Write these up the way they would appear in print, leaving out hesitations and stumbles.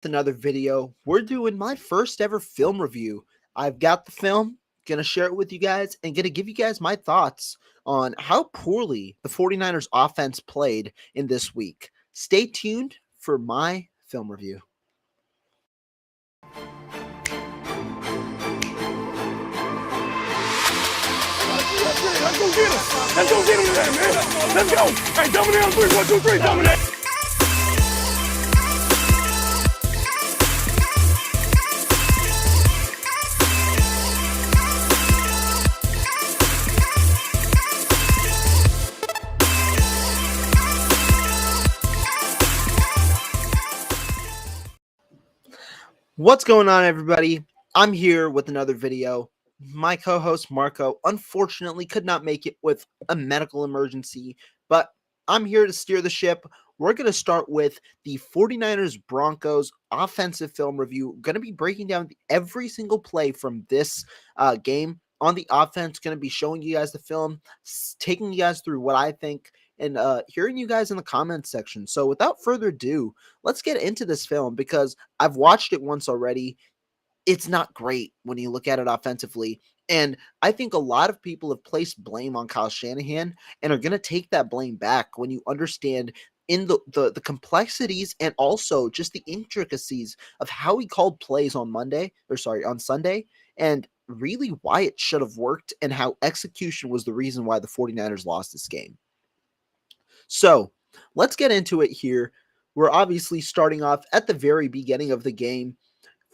Another video. We're doing my first ever film review. I've got the film, gonna share it with you guys, and gonna give you guys my thoughts on how poorly the 49ers offense played in this week. Stay tuned for my film review. Let's go get him. Let's go get him today, man. Let's go. Hey, double down, 3, 1, 2, 3, double down. What's going on, everybody? I'm here with another video. My co-host Marco unfortunately could not make it with a medical emergency, but I'm here to steer the ship. We're going to start with the 49ers Broncos offensive film review. Going to be breaking down every single play from this game on the offense. Going to be showing you guys the film, taking you guys through what I think, and hearing you guys in the comments section. So without further ado, let's get into this film because I've watched it once already. It's not great when you look at it offensively. And I think a lot of people have placed blame on Kyle Shanahan and are going to take that blame back when you understand in the complexities and also just the intricacies of how he called plays on Sunday, and really why it should have worked and how execution was the reason why the 49ers lost this game. So let's get into it here. We're obviously starting off at the very beginning of the game.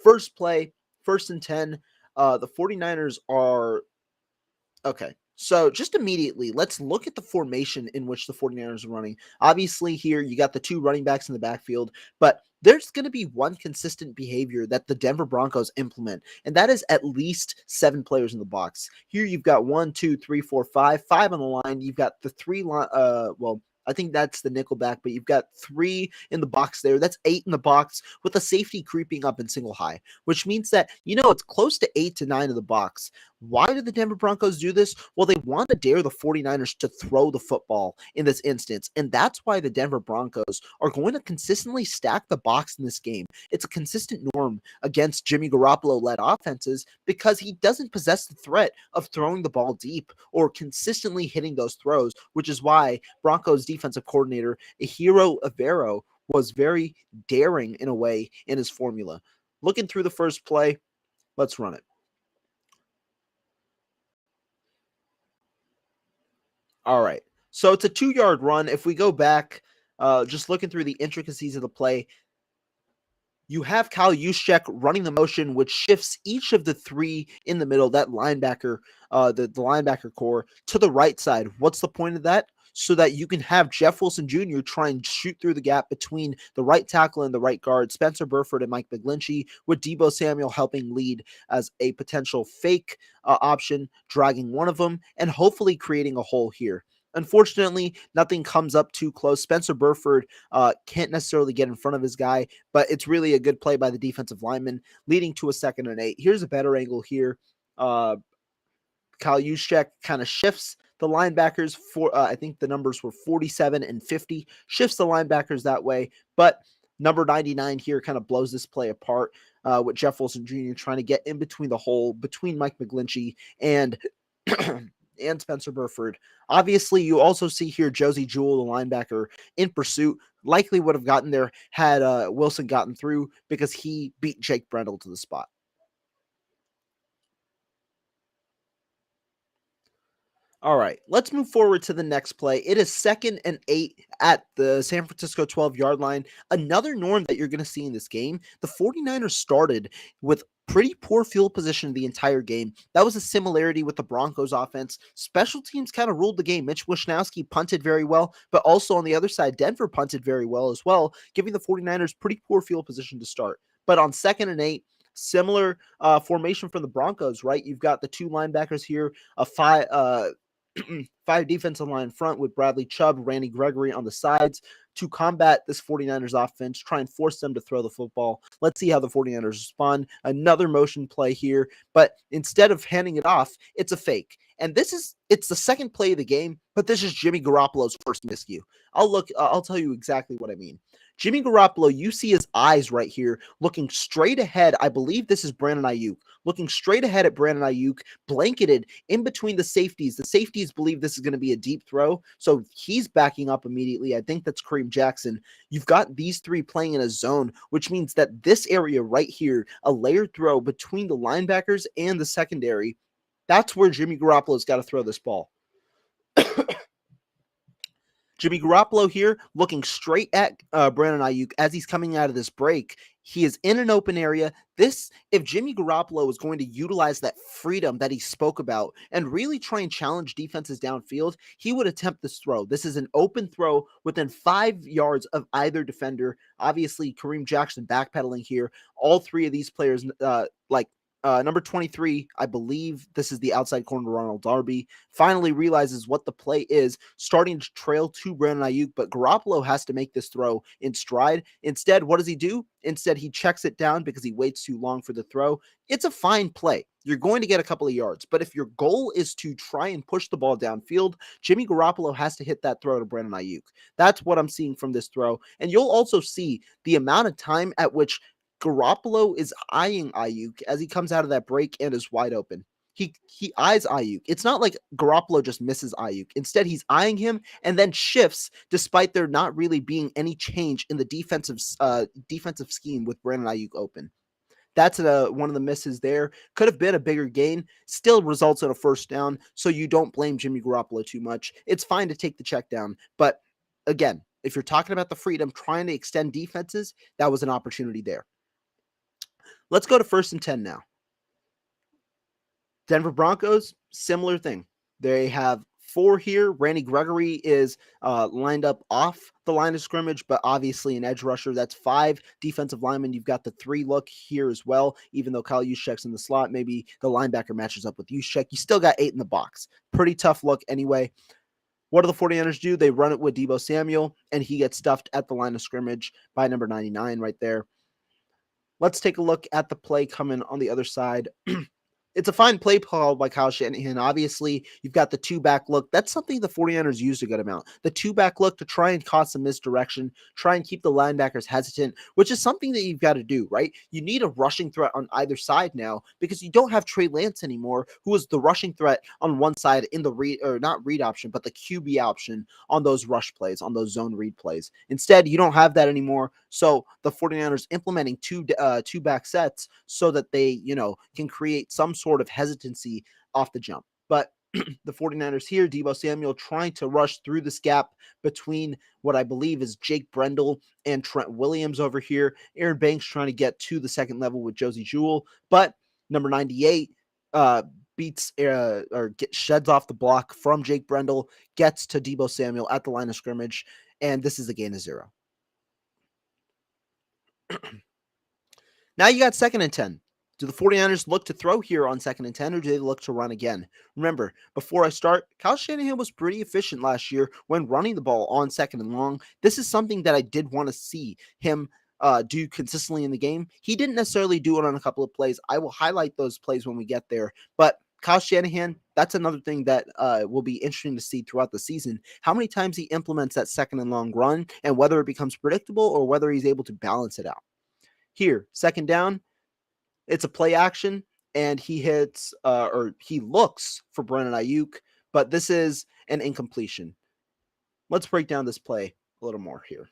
First play, 1st and 10. The 49ers are okay. So just immediately, let's look at the formation in which the 49ers are running. Obviously, here you got the two running backs in the backfield, but there's going to be one consistent behavior that the Denver Broncos implement, and that is at least 7 players in the box. Here you've got 1, 2, 3, 4, 5 on the line. You've got the 3 line. I think that's the nickel back, but you've got 3 in the box there. That's 8 in the box with a safety creeping up in single high, which means that, it's close to 8 to 9 in the box. Why did the Denver Broncos do this? Well, they want to dare the 49ers to throw the football in this instance, and that's why the Denver Broncos are going to consistently stack the box in this game. It's a consistent norm against Jimmy Garoppolo-led offenses because he doesn't possess the threat of throwing the ball deep or consistently hitting those throws, which is why Broncos defensive coordinator Ejiro Evero was very daring in a way in his formula. Looking through the first play, let's run it. All right, so it's a 2-yard run. If we go back, just looking through the intricacies of the play, you have Kyle Juszczyk running the motion, which shifts each of the 3 in the middle, that linebacker, the linebacker core, to the right side. What's the point of that? So that you can have Jeff Wilson Jr. try and shoot through the gap between the right tackle and the right guard, Spencer Burford and Mike McGlinchey, with Deebo Samuel helping lead as a potential fake option, dragging one of them, and hopefully creating a hole here. Unfortunately, nothing comes up too close. Spencer Burford can't necessarily get in front of his guy, but it's really a good play by the defensive lineman, leading to a 2nd and 8. Here's a better angle here. Kyle Juszczyk kind of shifts the linebackers for, I think the numbers were 47 and 50, shifts the linebackers that way, but number 99 here kind of blows this play apart with Jeff Wilson Jr. trying to get in between the hole between Mike McGlinchey and and Spencer Burford. Obviously, you also see here Josie Jewell, the linebacker, in pursuit. Likely would have gotten there had Wilson gotten through because he beat Jake Brendel to the spot. All right, let's move forward to the next play. It is 2nd and 8 at the San Francisco 12-yard line. Another norm that you're going to see in this game, the 49ers started with pretty poor field position the entire game. That was a similarity with the Broncos offense. Special teams kind of ruled the game. Mitch Wishnowsky punted very well, but also on the other side, Denver punted very well as well, giving the 49ers pretty poor field position to start. But on 2nd and 8, similar formation from the Broncos, right? You've got the 2 linebackers here, a 5 defensive line front with Bradley Chubb, Randy Gregory on the sides to combat this 49ers offense, try and force them to throw the football. Let's see how the 49ers respond. Another motion play here, but instead of handing it off, it's a fake. And it's the 2nd play of the game, but this is Jimmy Garoppolo's first miscue. I'll tell you exactly what I mean. Jimmy Garoppolo, you see his eyes right here looking straight ahead. I believe this is Brandon Ayuk looking straight ahead at Brandon Ayuk, blanketed in between the safeties. The safeties believe this is going to be a deep throw, so he's backing up immediately. I think that's Kareem Jackson. You've got these three playing in a zone, which means that this area right here, a layered throw between the linebackers and the secondary, that's where Jimmy Garoppolo's got to throw this ball. Jimmy Garoppolo here looking straight at Brandon Ayuk as he's coming out of this break. He is in an open area. If Jimmy Garoppolo is going to utilize that freedom that he spoke about and really try and challenge defenses downfield, he would attempt this throw. This is an open throw within 5 yards of either defender. Obviously, Kareem Jackson backpedaling here. All three of these players, number 23, I believe this is the outside corner, Ronald Darby, finally realizes what the play is, starting to trail to Brandon Ayuk, but Garoppolo has to make this throw in stride. Instead, what does he do? Instead, he checks it down because he waits too long for the throw. It's a fine play. You're going to get a couple of yards, but if your goal is to try and push the ball downfield, Jimmy Garoppolo has to hit that throw to Brandon Ayuk. That's what I'm seeing from this throw, and you'll also see the amount of time at which Garoppolo is eyeing Ayuk as he comes out of that break and is wide open. He eyes Ayuk. It's not like Garoppolo just misses Ayuk. Instead, he's eyeing him and then shifts despite there not really being any change in the defensive scheme with Brandon Ayuk open. That's one of the misses there. Could have been a bigger gain. Still results in a first down, so you don't blame Jimmy Garoppolo too much. It's fine to take the check down, but again, if you're talking about the freedom, trying to extend defenses, that was an opportunity there. Let's go to 1st and 10 now. Denver Broncos, similar thing. They have 4 here. Randy Gregory is lined up off the line of scrimmage, but obviously an edge rusher. That's 5 defensive linemen. You've got the 3 look here as well. Even though Kyle Juszczyk's in the slot, maybe the linebacker matches up with Juszczyk. You still got 8 in the box. Pretty tough look anyway. What do the 49ers do? They run it with Deebo Samuel, and he gets stuffed at the line of scrimmage by number 99 right there. Let's take a look at the play coming on the other side. It's a fine play called by Kyle Shanahan. Obviously, you've got the 2-back look. That's something the 49ers used a good amount. The 2-back look to try and cause some misdirection, try and keep the linebackers hesitant, which is something that you've got to do, right? You need a rushing threat on either side now because you don't have Trey Lance anymore, who is the rushing threat on one side in the not read option, but the QB option on those rush plays, on those zone read plays. Instead, you don't have that anymore. So the 49ers implementing 2-back sets so that they, can create some sort of hesitancy off the jump. But the 49ers here, Deebo Samuel trying to rush through this gap between what I believe is Jake Brendel and Trent Williams over here. Aaron Banks trying to get to the second level with Josie Jewell, but number 98 sheds off the block from Jake Brendel, gets to Deebo Samuel at the line of scrimmage, and this is a gain of 0. Now you got 2nd and 10. Do the 49ers look to throw here on 2nd and 10, or do they look to run again? Remember, before I start, Kyle Shanahan was pretty efficient last year when running the ball on 2nd and long. This is something that I did want to see him do consistently in the game. He didn't necessarily do it on a couple of plays. I will highlight those plays when we get there. But Kyle Shanahan, that's another thing that will be interesting to see throughout the season. How many times he implements that 2nd and long run and whether it becomes predictable or whether he's able to balance it out. Here, 2nd down, it's a play action, and he hits he looks for Brandon Ayuk, but this is an incompletion. Let's break down this play a little more here.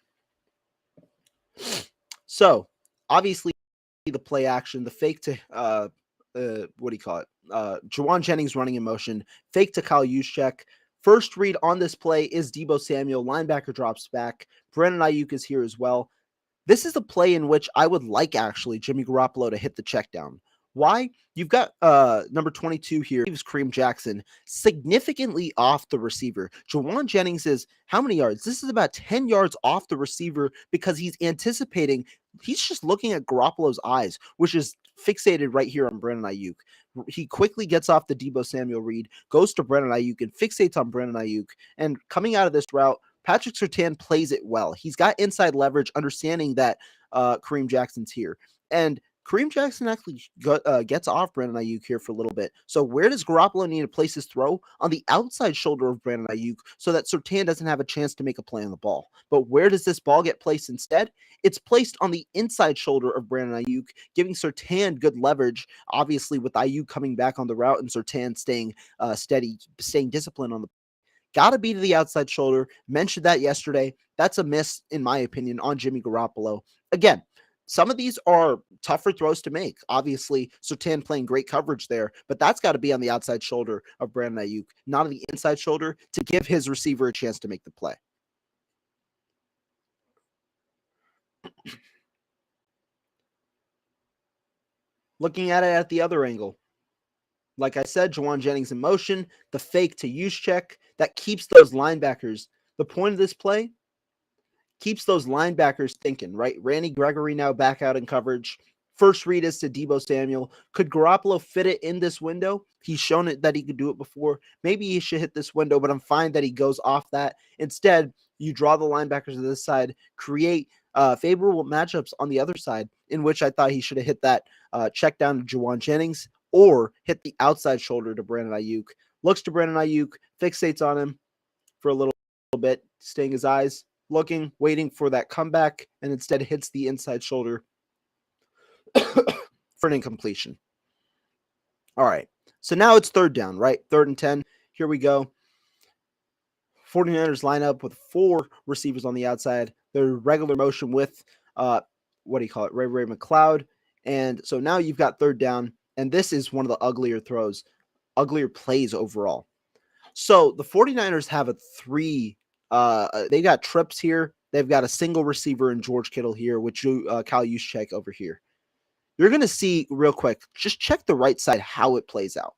So, obviously, the play action, the fake to Juwan Jennings running in motion, fake to Kyle Juszczyk. First read on this play is Deebo Samuel. Linebacker drops back. Brandon Ayuk is here as well. This is a play in which I would like, actually, Jimmy Garoppolo to hit the check down. Why? You've got number 22 here, Kareem Jackson, significantly off the receiver. Juwan Jennings is how many yards? This is about 10 yards off the receiver because he's anticipating, he's just looking at Garoppolo's eyes, which is fixated right here on Brandon Ayuk. He quickly gets off the Deebo Samuel read, goes to Brandon Ayuk and fixates on Brandon Ayuk. And coming out of this route, Patrick Surtain plays it well. He's got inside leverage, understanding that Kareem Jackson's here. And Kareem Jackson actually gets off Brandon Ayuk here for a little bit. So where does Garoppolo need to place his throw? On the outside shoulder of Brandon Ayuk so that Surtain doesn't have a chance to make a play on the ball. But where does this ball get placed instead? It's placed on the inside shoulder of Brandon Ayuk, giving Surtain good leverage, obviously with Ayuk coming back on the route and Surtain staying steady, staying disciplined on the got to be to the outside shoulder. Mentioned that yesterday. That's a miss, in my opinion, on Jimmy Garoppolo. Again, some of these are tougher throws to make. Obviously, Surtain playing great coverage there, but that's got to be on the outside shoulder of Brandon Ayuk, not on the inside shoulder, to give his receiver a chance to make the play. Looking at it at the other angle, like I said, Juwan Jennings in motion, the fake to use check, that keeps those linebackers. The point of this play keeps those linebackers thinking, right? Randy Gregory now back out in coverage. First read is to Deebo Samuel. Could Garoppolo fit it in this window? He's shown it that he could do it before. Maybe he should hit this window, but I'm fine that he goes off that. Instead, you draw the linebackers to this side, create favorable matchups on the other side, in which I thought he should have hit that check down to Juwan Jennings or hit the outside shoulder to Brandon Ayuk. Looks to Brandon Ayuk, fixates on him for a little bit, staying his eyes, looking, waiting for that comeback, and instead hits the inside shoulder for an incompletion. All right, so now it's third down, right? 3rd and 10. Here we go. 49ers line up with 4 receivers on the outside. Their regular motion with, Ray McLeod. And so now you've got 3rd down, and this is one of the uglier plays overall. So the 49ers have a 3. They got trips here. They've got a single receiver in George Kittle here, which Kyle Juszczyk over here. You're going to see real quick, just check the right side how it plays out.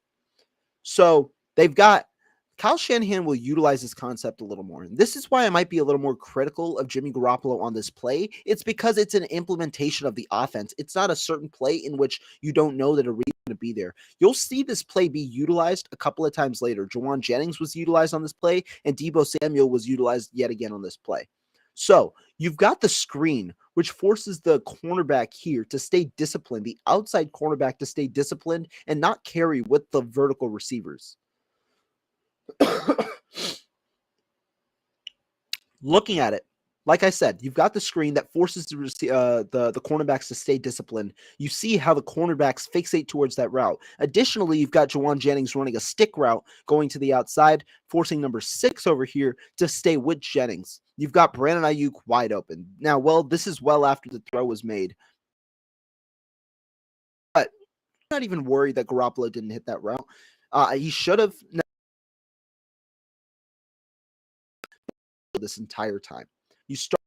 So they've got Kyle Shanahan will utilize this concept a little more. And this is why I might be a little more critical of Jimmy Garoppolo on this play. It's because it's an implementation of the offense. It's not a certain play in which you don't know that a read is going to be there. You'll see this play be utilized a couple of times later. Juwan Jennings was utilized on this play, and Deebo Samuel was utilized yet again on this play. So you've got the screen, which forces the cornerback here to stay disciplined, the outside cornerback to stay disciplined and not carry with the vertical receivers. Looking at it, like I said, you've got the screen that forces the cornerbacks to stay disciplined. You see how the cornerbacks fixate towards that route. Additionally, you've got Juwan Jennings running a stick route going to the outside, forcing number 6 over here to stay with Jennings. You've got Brandon Ayuk wide open. Now, this is well after the throw was made. But I'm not even worried that Garoppolo didn't hit that route. He should have this entire time. You start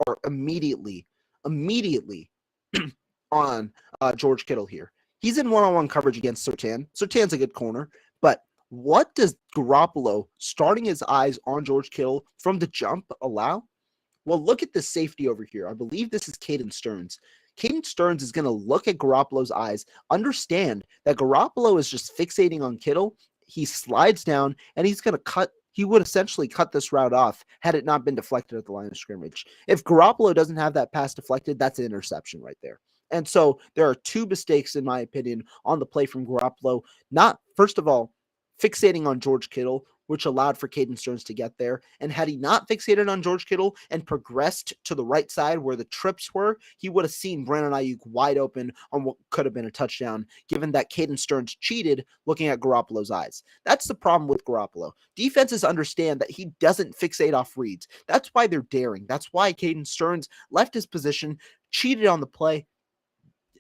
are immediately on George Kittle here. He's in one-on-one coverage against Surtain. Surtain's a good corner, but what does Garoppolo starting his eyes on George Kittle from the jump allow? Well, look at this safety over here. I believe this is Caden Stearns. Caden Stearns is going to look at Garoppolo's eyes, understand that Garoppolo is just fixating on Kittle. He slides down, and he's going to cut. He would essentially cut this route off had it not been deflected at the line of scrimmage. If Garoppolo doesn't have that pass deflected, that's an interception right there. And so there are 2 mistakes, in my opinion, on the play from Garoppolo. Not, first of all, fixating on George Kittle, which allowed for Caden Stearns to get there. And had he not fixated on George Kittle and progressed to the right side where the trips were, he would have seen Brandon Ayuk wide open on what could have been a touchdown, given that Caden Stearns cheated looking at Garoppolo's eyes. That's the problem with Garoppolo. Defenses understand that he doesn't fixate off reads. That's why they're daring. That's why Caden Stearns left his position, cheated on the play,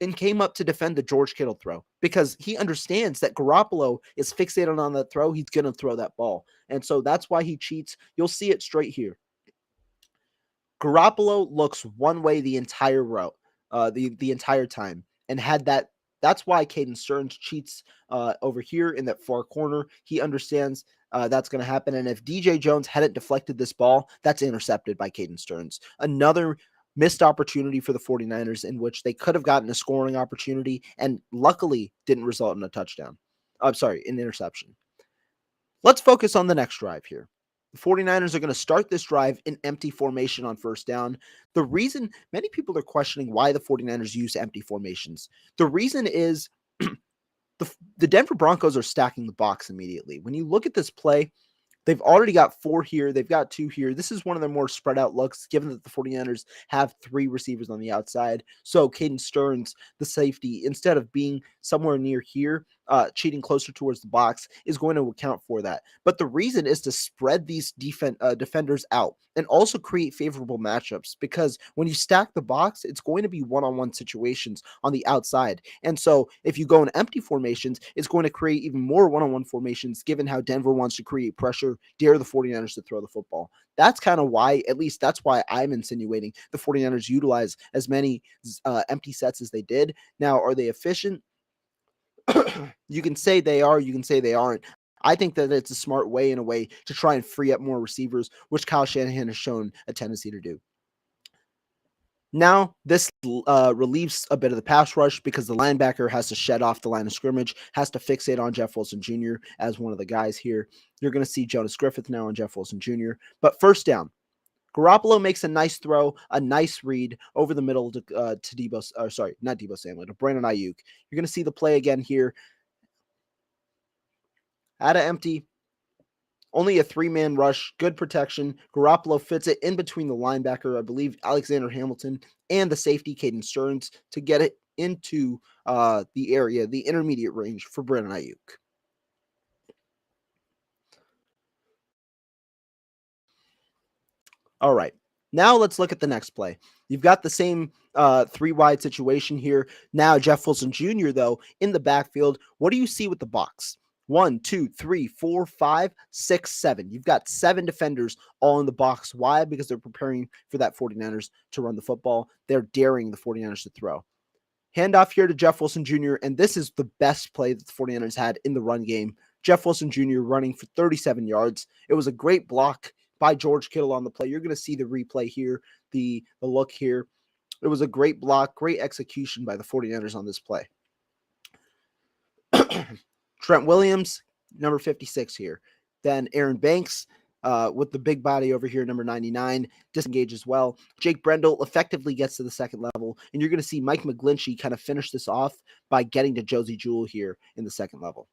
and came up to defend the George Kittle throw because he understands that Garoppolo is fixated on that throw. He's going to throw that ball. And so that's why he cheats. You'll see it straight here. Garoppolo looks one way the entire route, the entire time, and had that. That's why Caden Stearns cheats over here in that far corner. He understands that's going to happen. And if DJ Jones hadn't deflected this ball, that's intercepted by Caden Stearns. Another missed opportunity for the 49ers in which they could have gotten a scoring opportunity and luckily didn't result in a touchdown. I'm sorry, an interception. Let's focus on the next drive here. The 49ers are going to start this drive in empty formation on first down. The reason many people are questioning why the 49ers use empty formations. The reason is the Denver Broncos are stacking the box immediately. When you look at this play, they've already got 4 here. They've got 2 here. This is one of their more spread out looks, given that the 49ers have 3 receivers on the outside. So Caden Stearns, the safety, instead of being somewhere near here, cheating closer towards the box, is going to account for that. But the reason is to spread these defenders out and also create favorable matchups, because when you stack the box, it's going to be one-on-one situations on the outside. And so if you go in empty formations, it's going to create even more one-on-one formations, given how Denver wants to create pressure, dare the 49ers to throw the football. That's kind of why, at least that's why I'm insinuating the 49ers utilize as many empty sets as they did. Now, are they efficient? You can say they are, you can say they aren't. I think that it's a smart way, in a way, to try and free up more receivers, which Kyle Shanahan has shown a tendency to do. Now, this relieves a bit of the pass rush, because the linebacker has to shed off the line of scrimmage, has to fixate on Jeff Wilson Jr. as one of the guys here. You're going to see Jonas Griffith now on Jeff Wilson Jr. But first down, Garoppolo makes a nice throw, a nice read over the middle to not Debo Samuel, to Brandon Ayuk. You're going to see the play again here. Out of empty, only a 3-man rush, good protection. Garoppolo fits it in between the linebacker, I believe Alexander Hamilton, and the safety, Caden Stearns, to get it into the area, the intermediate range for Brandon Ayuk. All right, now let's look at the next play. You've got the same 3-wide situation here. Now Jeff Wilson Jr., though, in the backfield. What do you see with the box? 1, 2, 3, 4, 5, 6, 7. You've got 7 defenders all in the box. Why? Because they're preparing for that 49ers to run the football. They're daring the 49ers to throw. Handoff here to Jeff Wilson Jr., and this is the best play that the 49ers had in the run game. Jeff Wilson Jr. running for 37 yards. It was a great block by George Kittle on the play. You're going to see the replay here, the look here. It was a great block, great execution by the 49ers on this play. Trent Williams, number 56 here. Then Aaron Banks with the big body over here, number 99, disengage as well. Jake Brendel effectively gets to the second level, and you're going to see Mike McGlinchey kind of finish this off by getting to Josie Jewell here in the second level.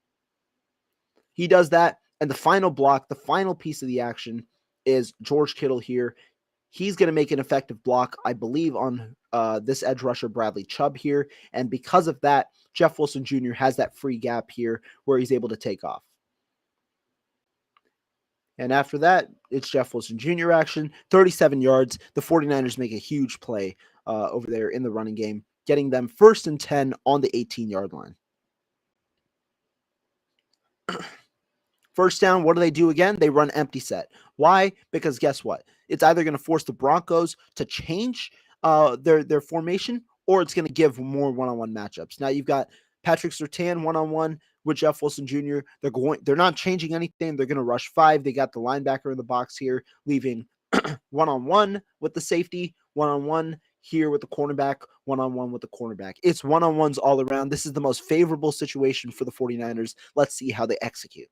He does that, and the final block, the final piece of the action, is George Kittle here. He's going to make an effective block, I believe, on this edge rusher, Bradley Chubb here. And because of that, Jeff Wilson Jr. has that free gap here where he's able to take off. And after that, it's Jeff Wilson Jr. action, 37 yards. The 49ers make a huge play over there in the running game, getting them 1st and 10 on the 18-yard line. First down, what do they do again? They run empty set. Why? Because guess what? It's either going to force the Broncos to change their formation, or it's going to give more one-on-one matchups. Now you've got Patrick Surtain one-on-one with Jeff Wilson Jr. They're not changing anything. They're going to rush 5. They got the linebacker in the box here, leaving one-on-one with the safety, one-on-one here with the cornerback, one-on-one with the cornerback. It's one-on-ones all around. This is the most favorable situation for the 49ers. Let's see how they execute.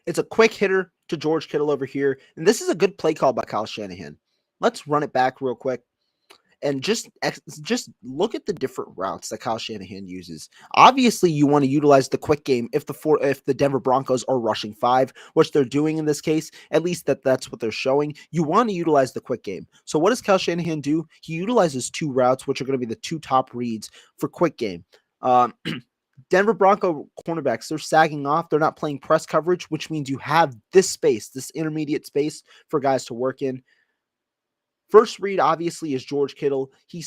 It's a quick hitter to George Kittle over here. And this is a good play call by Kyle Shanahan. Let's run it back real quick and just look at the different routes that Kyle Shanahan uses. Obviously, you want to utilize the quick game if the Denver Broncos are rushing 5, which they're doing in this case. At least that's what they're showing. You want to utilize the quick game. So what does Kyle Shanahan do? He utilizes 2 routes, which are going to be the 2 top reads for quick game. Denver Bronco cornerbacks, they're sagging off. They're not playing press coverage, which means you have this space, this intermediate space for guys to work in. First read, obviously, is George Kittle. He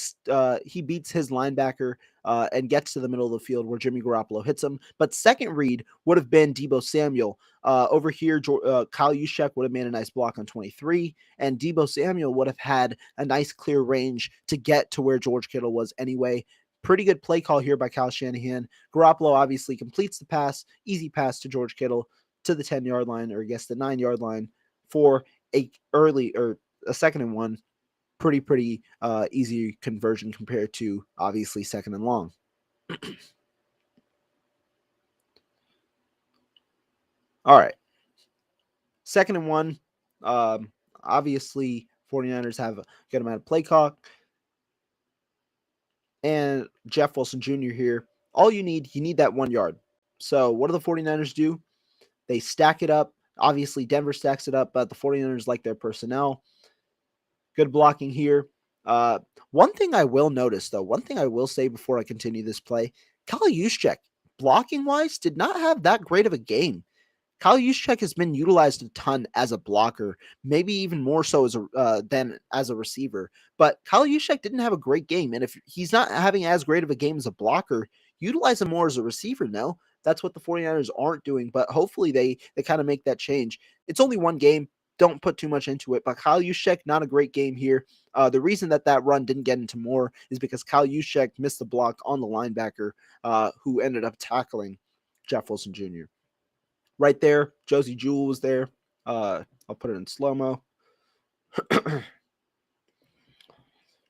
beats his linebacker and gets to the middle of the field where Jimmy Garoppolo hits him. But second read would have been Debo Samuel. Over here, Kyle Juszczyk would have made a nice block on 23, and Debo Samuel would have had a nice clear range to get to where George Kittle was anyway. Pretty good play call here by Kyle Shanahan. Garoppolo obviously completes the pass, easy pass to George Kittle to the 10-yard line, or I guess the 9-yard line for a 2nd and 1. Pretty easy conversion compared to obviously 2nd and long. All right. 2nd and 1. Obviously, 49ers have a good amount of play clock. And Jeff Wilson Jr. here. All you need that 1 yard. So what do the 49ers do? They stack it up. Obviously, Denver stacks it up, but the 49ers like their personnel. Good blocking here. One thing I will notice, though, one thing I will say before I continue this play, Kyle Juszczyk, blocking-wise, did not have that great of a game. Kyle Juszczyk has been utilized a ton as a blocker, maybe even more so as than as a receiver. But Kyle Juszczyk didn't have a great game, and if he's not having as great of a game as a blocker, utilize him more as a receiver. No, that's what the 49ers aren't doing, but hopefully they kind of make that change. It's only one game. Don't put too much into it, but Kyle Juszczyk, not a great game here. The reason that run didn't get into more is because Kyle Juszczyk missed the block on the linebacker who ended up tackling Jeff Wilson Jr. Right there, Josie Jewell was there. I'll put it in slow-mo.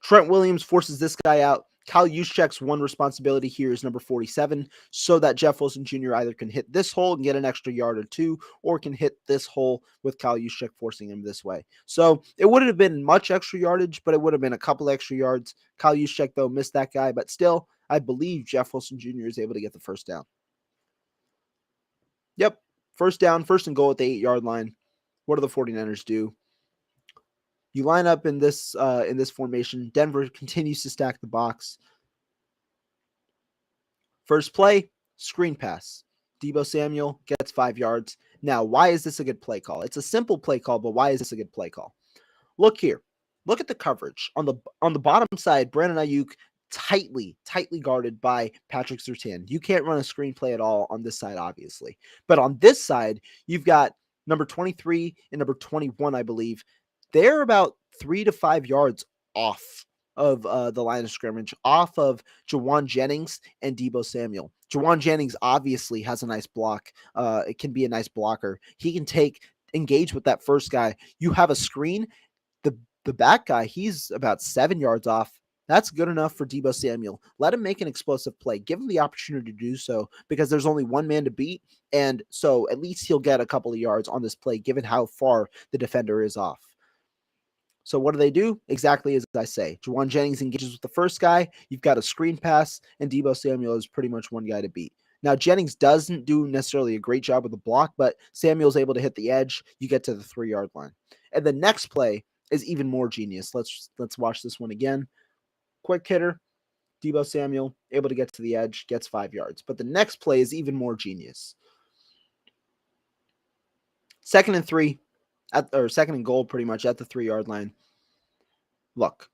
Trent Williams forces this guy out. Kyle Juszczyk's one responsibility here is number 47, so that Jeff Wilson Jr. either can hit this hole and get an extra yard or two, or can hit this hole with Kyle Juszczyk forcing him this way. So it wouldn't have been much extra yardage, but it would have been a couple extra yards. Kyle Juszczyk, though, missed that guy, but still, I believe Jeff Wilson Jr. is able to get the first down. Yep, first down, 1st and goal at the 8-yard line. What do the 49ers do? You line up in this formation. Denver continues to stack the box. First play, screen pass. Deebo Samuel gets 5 yards. Now, why is this a good play call? It's a simple play call, but why is this a good play call? Look here. Look at the coverage. On the bottom side, Brandon Ayuk tightly guarded by Patrick Surtain. You can't run a screen play at all on this side, obviously. But on this side, you've got number 23 and number 21, I believe. They're about 3 to 5 yards off of the line of scrimmage, off of Jawan Jennings and Deebo Samuel. Jawan Jennings obviously has a nice block. It can be a nice blocker. He can engage with that first guy. You have a screen. The back guy, he's about 7 yards off. That's good enough for Deebo Samuel. Let him make an explosive play. Give him the opportunity to do so because there's only one man to beat. And so at least he'll get a couple of yards on this play given how far the defender is off. So what do? Exactly as I say. Jawan Jennings engages with the first guy. You've got a screen pass, and Deebo Samuel is pretty much one guy to beat. Now, Jennings doesn't do necessarily a great job with the block, but Samuel's able to hit the edge. You get to the 3-yard line. And the next play is even more genius. Let's watch this one again. Quick hitter. Deebo Samuel able to get to the edge, gets 5 yards. But the next play is even more genius. 2nd and 3. Or 2nd and goal pretty much at the 3-yard line. Look,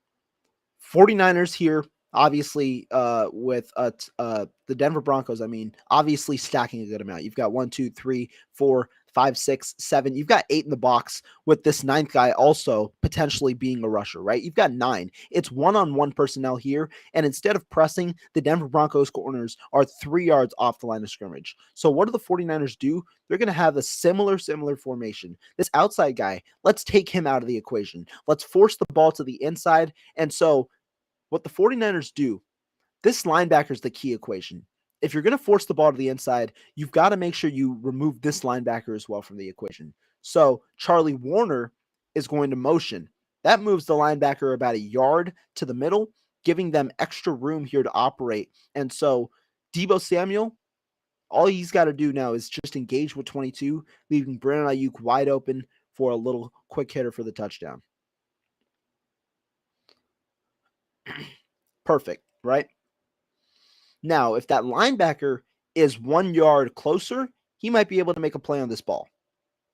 49ers here, obviously with the Denver Broncos, obviously stacking a good amount. You've got 1, 2, 3, 4, 5, 6, 7. You've got 8 in the box with this 9th guy also potentially being a rusher, right? You've got 9. It's one-on-one personnel here. And instead of pressing, the Denver Broncos corners are 3 yards off the line of scrimmage. So what do the 49ers do? They're going to have a similar formation. This outside guy, let's take him out of the equation. Let's force the ball to the inside. And so what the 49ers do, this linebacker is the key equation. If you're going to force the ball to the inside, you've got to make sure you remove this linebacker as well from the equation. So Charlie Warner is going to motion. That moves the linebacker about a yard to the middle, giving them extra room here to operate. And so Deebo Samuel, all he's got to do now is just engage with 22, leaving Brandon Ayuk wide open for a little quick hitter for the touchdown. Perfect, right? Now, if that linebacker is 1 yard closer, he might be able to make a play on this ball.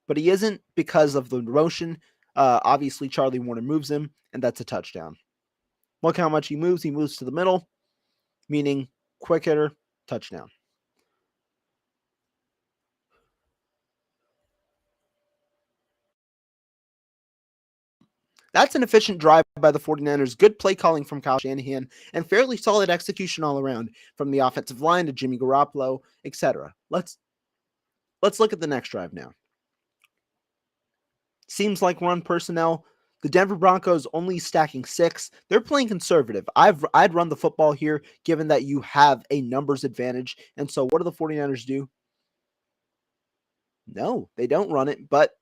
But he isn't because of the motion. Obviously, Charlie Warner moves him, and that's a touchdown. Look how much he moves. He moves to the middle, meaning quick hitter, touchdown. That's an efficient drive by the 49ers, good play calling from Kyle Shanahan, and fairly solid execution all around, from the offensive line to Jimmy Garoppolo, etc. Let's look at the next drive now. Seems like run personnel. The Denver Broncos only stacking 6. They're playing conservative. I'd run the football here, given that you have a numbers advantage. And so what do the 49ers do? No, they don't run it. But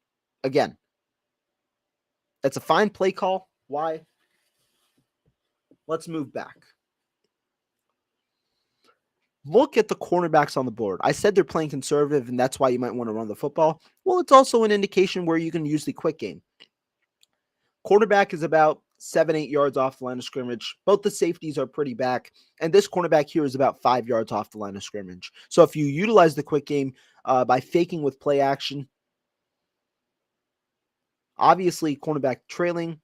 again, it's a fine play call. Why? Let's move back. Look at the cornerbacks on the board. I said they're playing conservative, and that's why you might want to run the football. Well, it's also an indication where you can use the quick game. Cornerback is about 7-8 yards off the line of scrimmage. Both the safeties are pretty back, and this cornerback here is about 5 yards off the line of scrimmage. So if you utilize the quick game by faking with play action, obviously cornerback trailing,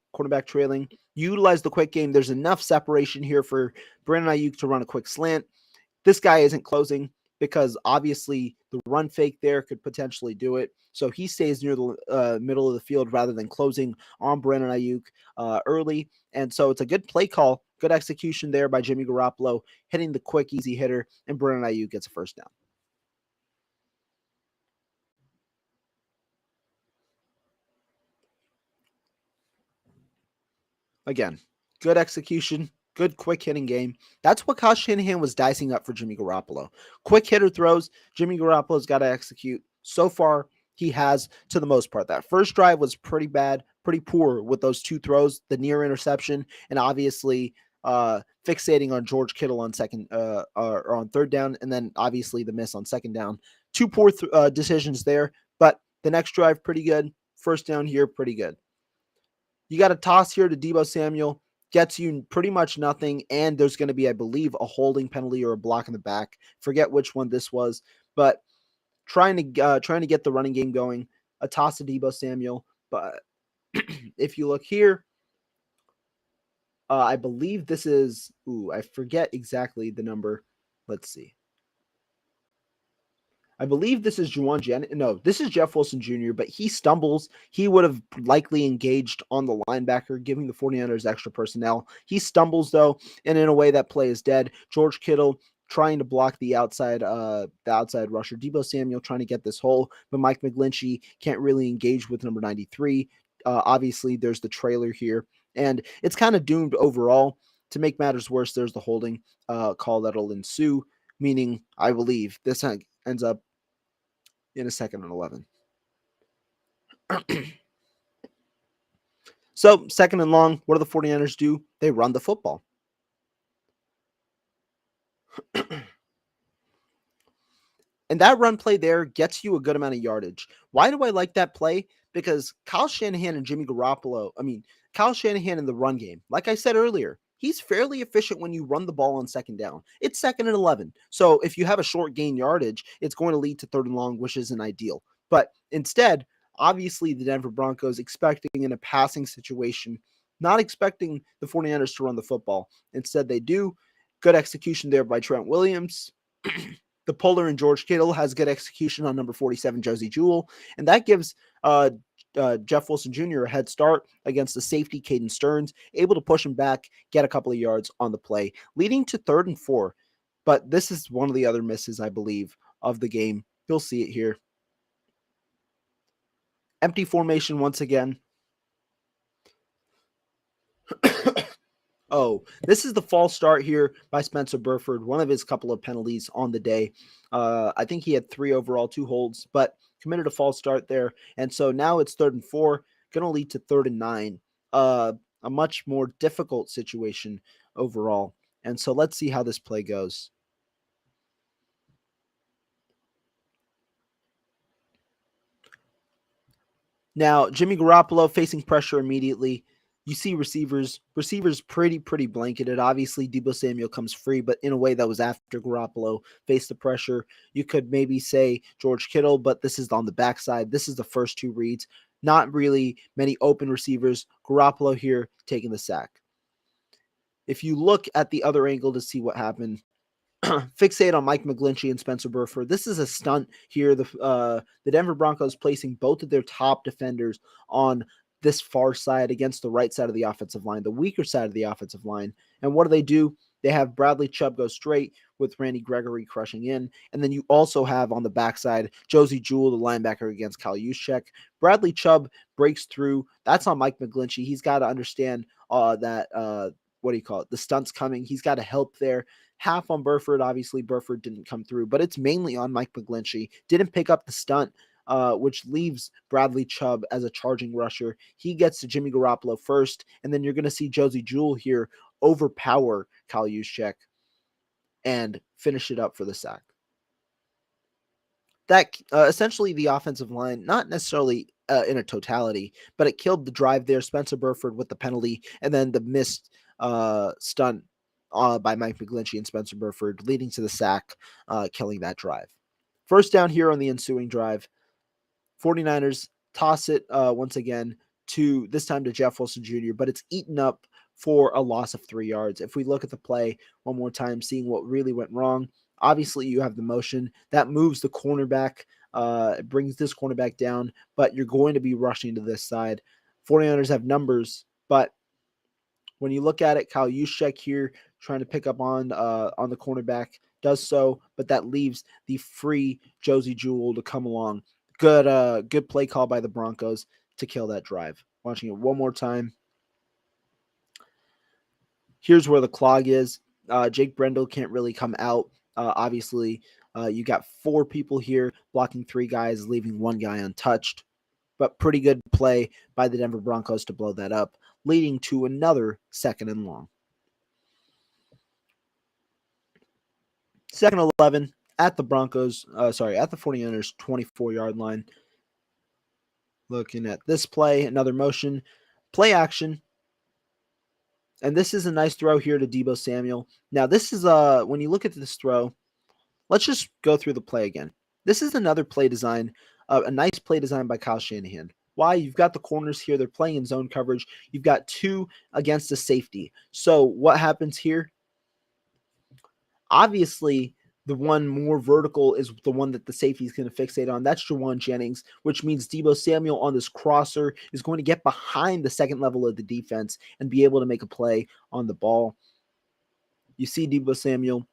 utilize the quick game. There's enough separation here for Brandon Ayuk to run a quick slant. This guy isn't closing because obviously the run fake there could potentially do it. So he stays near the middle of the field rather than closing on Brandon Ayuk early. And so it's a good play call, good execution there by Jimmy Garoppolo, hitting the quick, easy hitter, and Brandon Ayuk gets a first down. Again, good execution, good quick hitting game. That's what Kyle Shanahan was dicing up for Jimmy Garoppolo. Quick hitter throws, Jimmy Garoppolo's got to execute. So far, he has to the most part. That first drive was pretty bad, pretty poor with those two throws, the near interception, and obviously fixating on George Kittle on or on third down, and then obviously the miss on second down. Two poor decisions there, but the next drive pretty good. First down here, pretty good. You got a toss here to Deebo Samuel, gets you pretty much nothing, and there's going to be, I believe, a holding penalty or a block in the back. Forget which one this was, but trying to get the running game going. A toss to Deebo Samuel, but if you look here, I believe this is. I forget exactly the number. Let's see. I believe this is Juwan Jennings. No, this is Jeff Wilson Jr., but he stumbles. He would have likely engaged on the linebacker, giving the 49ers extra personnel. He stumbles, though, and in a way that play is dead. George Kittle trying to block the outside rusher. Deebo Samuel trying to get this hole, but Mike McGlinchey can't really engage with number 93. Obviously, there's the trailer here, and it's kind of doomed overall. To make matters worse, there's the holding call that'll ensue, meaning I believe this ends up in a 2nd and 11. So 2nd and long, what do the 49ers do? They run the football. And that run play there gets you a good amount of yardage. Why do I like that play? Because Kyle Shanahan and Kyle Shanahan in the run game, like I said earlier, he's fairly efficient when you run the ball on 2nd down. It's 2nd and 11. So if you have a short gain yardage, it's going to lead to 3rd and long, which isn't ideal. But instead, obviously the Denver Broncos expecting in a passing situation, not expecting the 49ers to run the football. Instead, they do. Good execution there by Trent Williams. The puller in George Kittle has good execution on number 47, Josie Jewell, and that gives Jeff Wilson Jr. a head start against the safety, Caden Stearns, able to push him back, get a couple of yards on the play, leading to 3rd and 4. But this is one of the other misses, I believe, of the game. You'll see it here. Empty formation once again. This is the false start here by Spencer Burford, one of his couple of penalties on the day. I think he had 3 overall, 2 holds, but committed a false start there. And so now it's 3rd and 4, going to lead to 3rd and 9. A much more difficult situation overall. And so let's see how this play goes. Now, Jimmy Garoppolo facing pressure immediately. You see receivers pretty blanketed. Obviously, Deebo Samuel comes free, but in a way that was after Garoppolo faced the pressure. You could maybe say George Kittle, but this is on the backside. This is the first 2 reads. Not really many open receivers. Garoppolo here taking the sack. If you look at the other angle to see what happened, fixate on Mike McGlinchey and Spencer Burford. This is a stunt here. The Denver Broncos placing both of their top defenders on this far side against the right side of the offensive line, the weaker side of the offensive line. And what do? They have Bradley Chubb go straight with Randy Gregory crushing in. And then you also have on the backside, Josie Jewell, the linebacker against Kyle Juszczyk. Bradley Chubb breaks through. That's on Mike McGlinchey. He's got to understand that the stunt's coming. He's got to help there. Half on Burford. Obviously, Burford didn't come through, but it's mainly on Mike McGlinchey. Didn't pick up the stunt. which leaves Bradley Chubb as a charging rusher. He gets to Jimmy Garoppolo first, and then you're going to see Josie Jewell here overpower Kyle Juszczyk and finish it up for the sack. That essentially the offensive line, not necessarily in a totality, but it killed the drive there. Spencer Burford with the penalty, and then the missed stunt by Mike McGlinchey and Spencer Burford, leading to the sack, killing that drive. First down here on the ensuing drive. 49ers toss it once again to this time to Jeff Wilson Jr., but it's eaten up for a loss of 3 yards. If we look at the play one more time, seeing what really went wrong, obviously you have the motion that moves the cornerback, it brings this cornerback down, but you're going to be rushing to this side. 49ers have numbers, but when you look at it, Kyle Juszczyk here trying to pick up on the cornerback does so, but that leaves the free Josie Jewell to come along. Good play call by the Broncos to kill that drive. Watching it one more time. Here's where the clog is. Jake Brendel can't really come out. Obviously, you got 4 people here blocking 3 guys, leaving 1 guy untouched. But pretty good play by the Denver Broncos to blow that up, leading to another 2nd and long. 2nd and 11 at the 49ers 24-yard line. Looking at this play, another motion, play action. And this is a nice throw here to Deebo Samuel. Now, this is when you look at this throw, let's just go through the play again. This is another play design, a nice play design by Kyle Shanahan. Why? You've got the corners here. They're playing in zone coverage. You've got 2 against a safety. So what happens here? Obviously, the one more vertical is the one that the safety is going to fixate on. That's Jawan Jennings, which means Deebo Samuel on this crosser is going to get behind the second level of the defense and be able to make a play on the ball. You see Deebo Samuel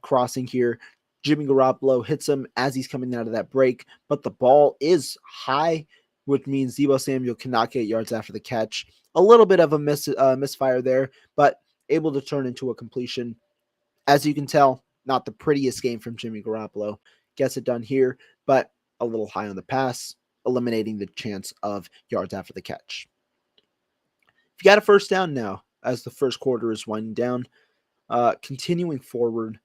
crossing here. Jimmy Garoppolo hits him as he's coming out of that break, but the ball is high, which means Deebo Samuel cannot get yards after the catch. A little bit of a misfire there, but able to turn into a completion. As you can tell, not the prettiest game from Jimmy Garoppolo. Gets it done here, but a little high on the pass, eliminating the chance of yards after the catch. If you got a first down now, as the first quarter is winding down, continuing forward,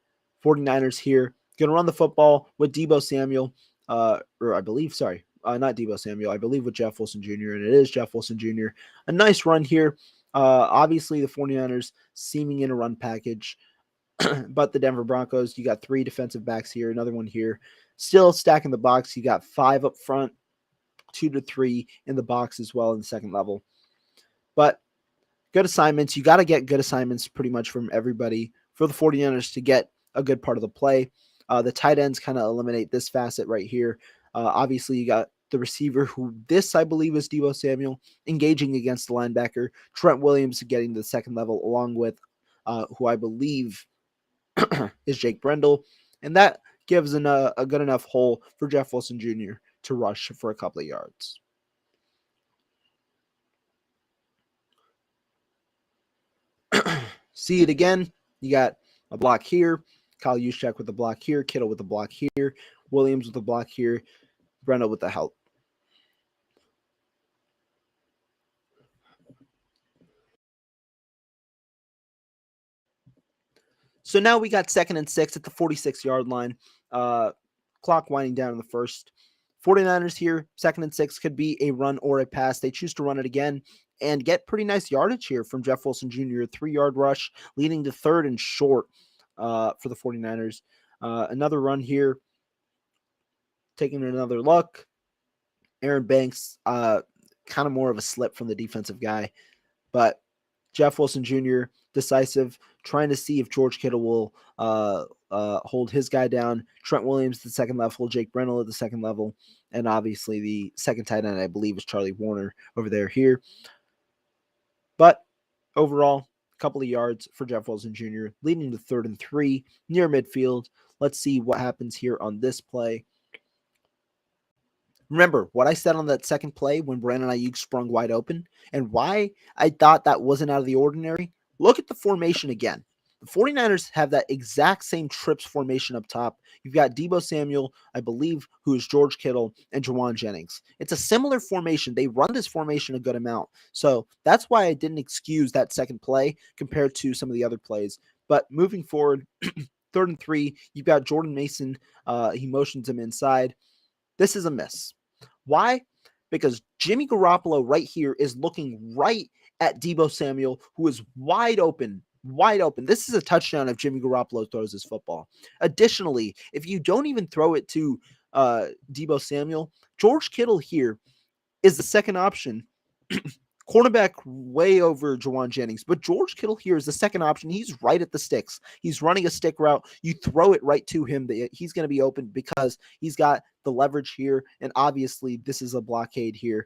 49ers here, going to run the football with Deebo Samuel, not Deebo Samuel, I believe with Jeff Wilson Jr., and it is Jeff Wilson Jr. A nice run here. Obviously, the 49ers seeming in a run package, but the Denver Broncos, you got 3 defensive backs here, another one here. Still stacking the box. You got 5 up front, 2 to 3 in the box as well in the second level. But good assignments. You got to get good assignments pretty much from everybody for the 49ers to get a good part of the play. The tight ends kind of eliminate this facet right here. Obviously, you got the receiver, who this, I believe, is Deebo Samuel, engaging against the linebacker. Trent Williams getting to the second level, along with who I believe is Jake Brendel. And that gives a good enough hole for Jeff Wilson Jr. to rush for a couple of yards. See it again. You got a block here. Kyle Juszczyk with the block here. Kittle with the block here. Williams with the block here. Brendel with the help. So now we got 2nd and 6 at the 46-yard line. Clock winding down in the first. 49ers here, 2nd and 6, could be a run or a pass. They choose to run it again and get pretty nice yardage here from Jeff Wilson Jr. 3-yard rush, leading to 3rd and short for the 49ers. Another run here, taking another look. Aaron Banks, kind of more of a slip from the defensive guy, but Jeff Wilson Jr., decisive, trying to see if George Kittle will hold his guy down. Trent Williams at the second level, Jake Brendel at the second level, and obviously the second tight end, I believe, is Charlie Warner over there here. But overall, a couple of yards for Jeff Wilson Jr., leading to 3rd and 3 near midfield. Let's see what happens here on this play. Remember what I said on that second play when Brandon Ayuk sprung wide open and why I thought that wasn't out of the ordinary? Look at the formation again. The 49ers have that exact same trips formation up top. You've got Deebo Samuel, I believe, who is George Kittle, and Jawan Jennings. It's a similar formation. They run this formation a good amount. So that's why I didn't excuse that second play compared to some of the other plays. But moving forward, 3rd and 3, you've got Jordan Mason. He motions him inside. This is a miss. Why? Because Jimmy Garoppolo right here is looking right at Deebo Samuel, who is wide open. Wide open. This is a touchdown if Jimmy Garoppolo throws his football. Additionally, if you don't even throw it to Deebo Samuel, George Kittle here is the second option. Cornerback way over Jawan Jennings, but George Kittle here is the second option. He's right at the sticks. He's running a stick route. You throw it right to him. He's going to be open because he's got the leverage here, and obviously this is a blockade here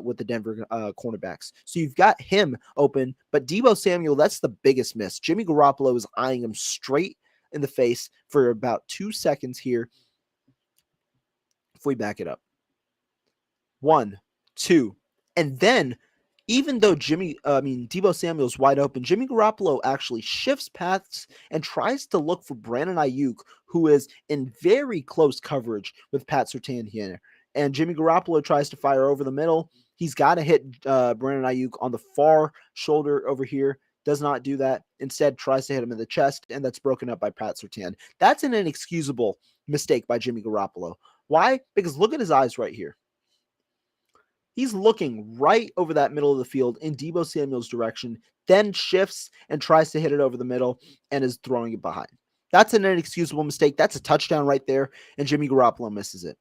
with the Denver cornerbacks. So you've got him open, but Deebo Samuel, that's the biggest miss. Jimmy Garoppolo is eyeing him straight in the face for about 2 seconds here. If we back it up. 1, 2, and then even though Deebo Samuel's wide open, Jimmy Garoppolo actually shifts paths and tries to look for Brandon Ayuk, who is in very close coverage with Pat Surtain here. And Jimmy Garoppolo tries to fire over the middle. He's got to hit Brandon Ayuk on the far shoulder over here. Does not do that. Instead, tries to hit him in the chest, and that's broken up by Pat Surtain. That's an inexcusable mistake by Jimmy Garoppolo. Why? Because look at his eyes right here. He's looking right over that middle of the field in Deebo Samuel's direction, then shifts and tries to hit it over the middle and is throwing it behind. That's an inexcusable mistake. That's a touchdown right there, and Jimmy Garoppolo misses it.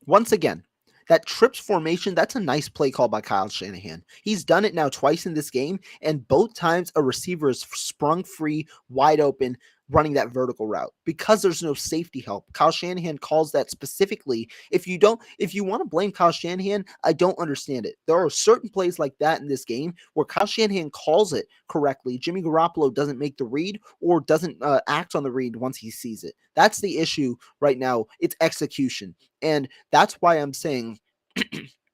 Once again, that trips formation, that's a nice play call by Kyle Shanahan. He's done it now twice in this game, and both times a receiver is sprung free, wide open, running that vertical route because there's no safety help. Kyle Shanahan calls that specifically. If you want to blame Kyle Shanahan, I don't understand it. There are certain plays like that in this game where Kyle Shanahan calls it correctly. Jimmy Garoppolo doesn't make the read or doesn't act on the read once he sees it. That's the issue right now. It's execution. And that's why I'm saying,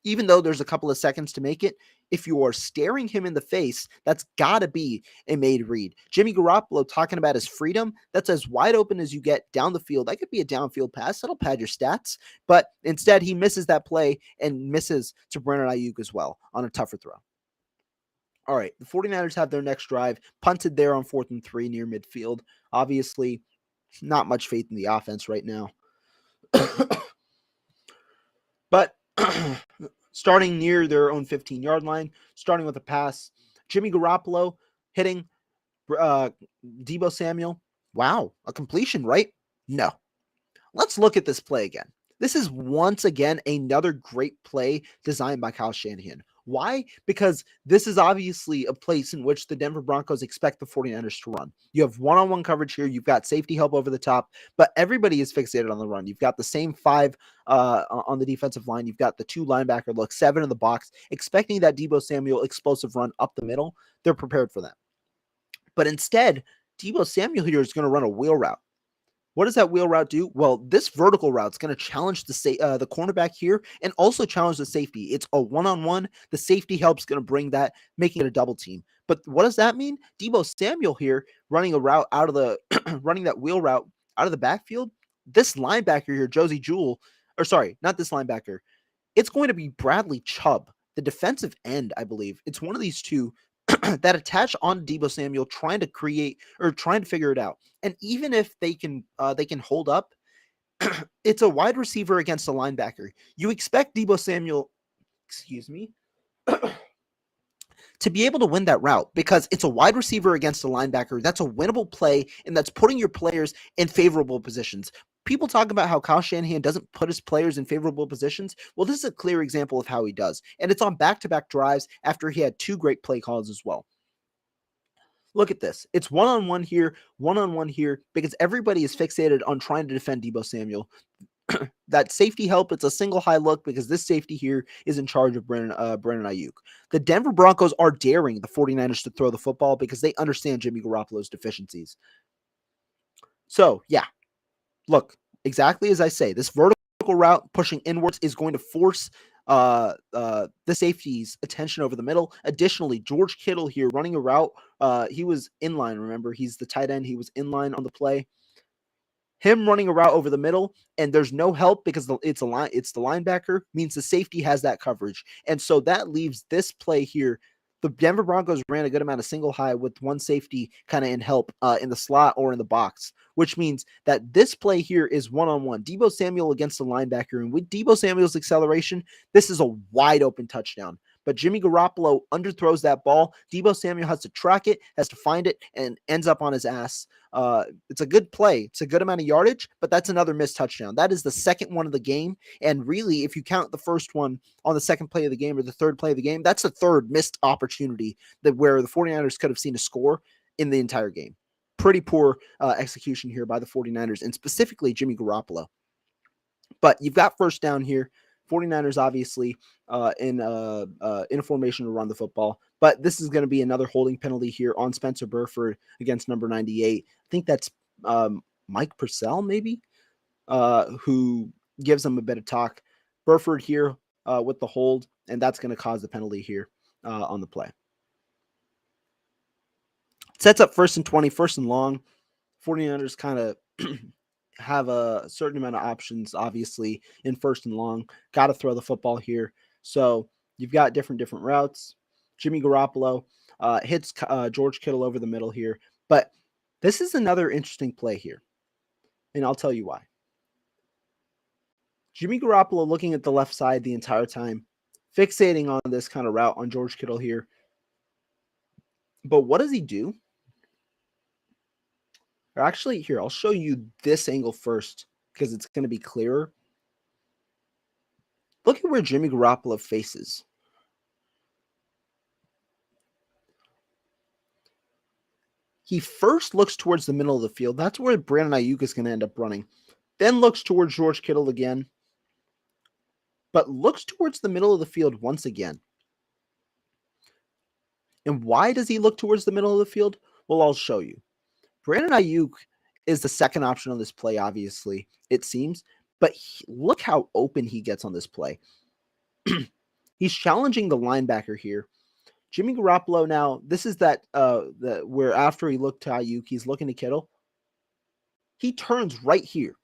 even though there's a couple of seconds to make it, if you are staring him in the face, that's got to be a made read. Jimmy Garoppolo talking about his freedom, that's as wide open as you get down the field. That could be a downfield pass. That'll pad your stats. But instead, he misses that play and misses to Brandon Ayuk as well on a tougher throw. All right, the 49ers have their next drive, punted there on 4th and 3 near midfield. Obviously, not much faith in the offense right now. But starting near their own 15-yard line, starting with a pass, Jimmy Garoppolo hitting Deebo Samuel. Wow, a completion, right? No. Let's look at this play again. This is once again another great play designed by Kyle Shanahan. Why? Because this is obviously a place in which the Denver Broncos expect the 49ers to run. You have one-on-one coverage here. You've got safety help over the top, but everybody is fixated on the run. You've got the same 5 on the defensive line. You've got the 2 linebacker look, 7 in the box, expecting that Deebo Samuel explosive run up the middle. They're prepared for that. But instead, Deebo Samuel here is going to run a wheel route. What does that wheel route do? Well, this vertical route is going to challenge the cornerback here and also challenge the safety. It's a one-on-one. The safety help's going to bring that, making it a double team. But what does that mean? Deebo Samuel here running a route out of the running that wheel route out of the backfield. This linebacker here, Josie Jewell, or sorry, not this linebacker. It's going to be Bradley Chubb, the defensive end, I believe. It's one of these two that attach on Deebo Samuel, trying to create or trying to figure it out. And even if they can hold up, it's a wide receiver against a linebacker. You expect Deebo Samuel, to be able to win that route because it's a wide receiver against a linebacker. That's a winnable play, and that's putting your players in favorable positions. People talk about how Kyle Shanahan doesn't put his players in favorable positions. Well, this is a clear example of how he does. And it's on back-to-back drives after he had 2 great play calls as well. Look at this. It's one-on-one here, because everybody is fixated on trying to defend Deebo Samuel. That safety help, it's a single high look because this safety here is in charge of Brandon Ayuk. The Denver Broncos are daring the 49ers to throw the football because they understand Jimmy Garoppolo's deficiencies. So, yeah. Look, exactly as I say, this vertical route pushing inwards is going to force the safety's attention over the middle. Additionally, George Kittle here running a route. He was in line. Remember, he's the tight end. He was in line on the play. Him running a route over the middle, and there's no help because it's the linebacker, means the safety has that coverage. And so that leaves this play here. The Denver Broncos ran a good amount of single high with one safety kind of in help in the slot or in the box, which means that this play here is one-on-one. Deebo Samuel against the linebacker. And with Deebo Samuel's acceleration, this is a wide open touchdown. But Jimmy Garoppolo underthrows that ball. Deebo Samuel has to track it, has to find it, and ends up on his ass. It's a good play. It's a good amount of yardage, but that's another missed touchdown. That is the second one of the game. And really, if you count the first one on the second play of the game or the third play of the game, that's the third missed opportunity that where the 49ers could have seen a score in the entire game. Pretty poor execution here by the 49ers and specifically Jimmy Garoppolo. But you've got first down here. 49ers obviously in a formation to run the football. But this is going to be another holding penalty here on Spencer Burford against number 98. I think that's Mike Purcell maybe, who gives him a bit of talk. Burford here with the hold, and that's going to cause the penalty here on the play. Sets up 1st and 20, 1st and long. 49ers kind of have a certain amount of options, obviously, in 1st and long. Got to throw the football here. So you've got different routes. Jimmy Garoppolo hits George Kittle over the middle here. But this is another interesting play here, and I'll tell you why. Jimmy Garoppolo looking at the left side the entire time, fixating on this kind of route on George Kittle here. But what does he do? Or actually, here, I'll show you this angle first because it's going to be clearer. Look at where Jimmy Garoppolo faces. He first looks towards the middle of the field. That's where Brandon Ayuk is going to end up running. Then looks towards George Kittle again. But looks towards the middle of the field once again. And why does he look towards the middle of the field? Well, I'll show you. Brandon Ayuk is the second option on this play, obviously, it seems. But look how open he gets on this play. He's challenging the linebacker here. Jimmy Garoppolo now, this is that where after he looked to Ayuk, he's looking to Kittle. He turns right here.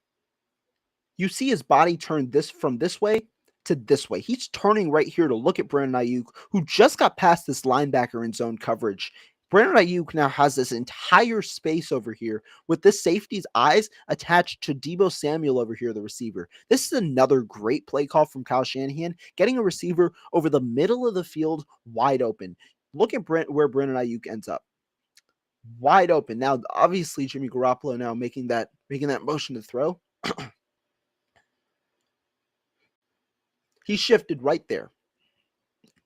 You see his body turn from this way to this way. He's turning right here to look at Brandon Ayuk, who just got past this linebacker in zone coverage. Brandon Ayuk now has this entire space over here with this safety's eyes attached to Deebo Samuel over here, the receiver. This is another great play call from Kyle Shanahan, getting a receiver over the middle of the field wide open. Look at where Brandon Ayuk ends up. Wide open. Now, obviously, Jimmy Garoppolo now making that motion to throw. He shifted right there.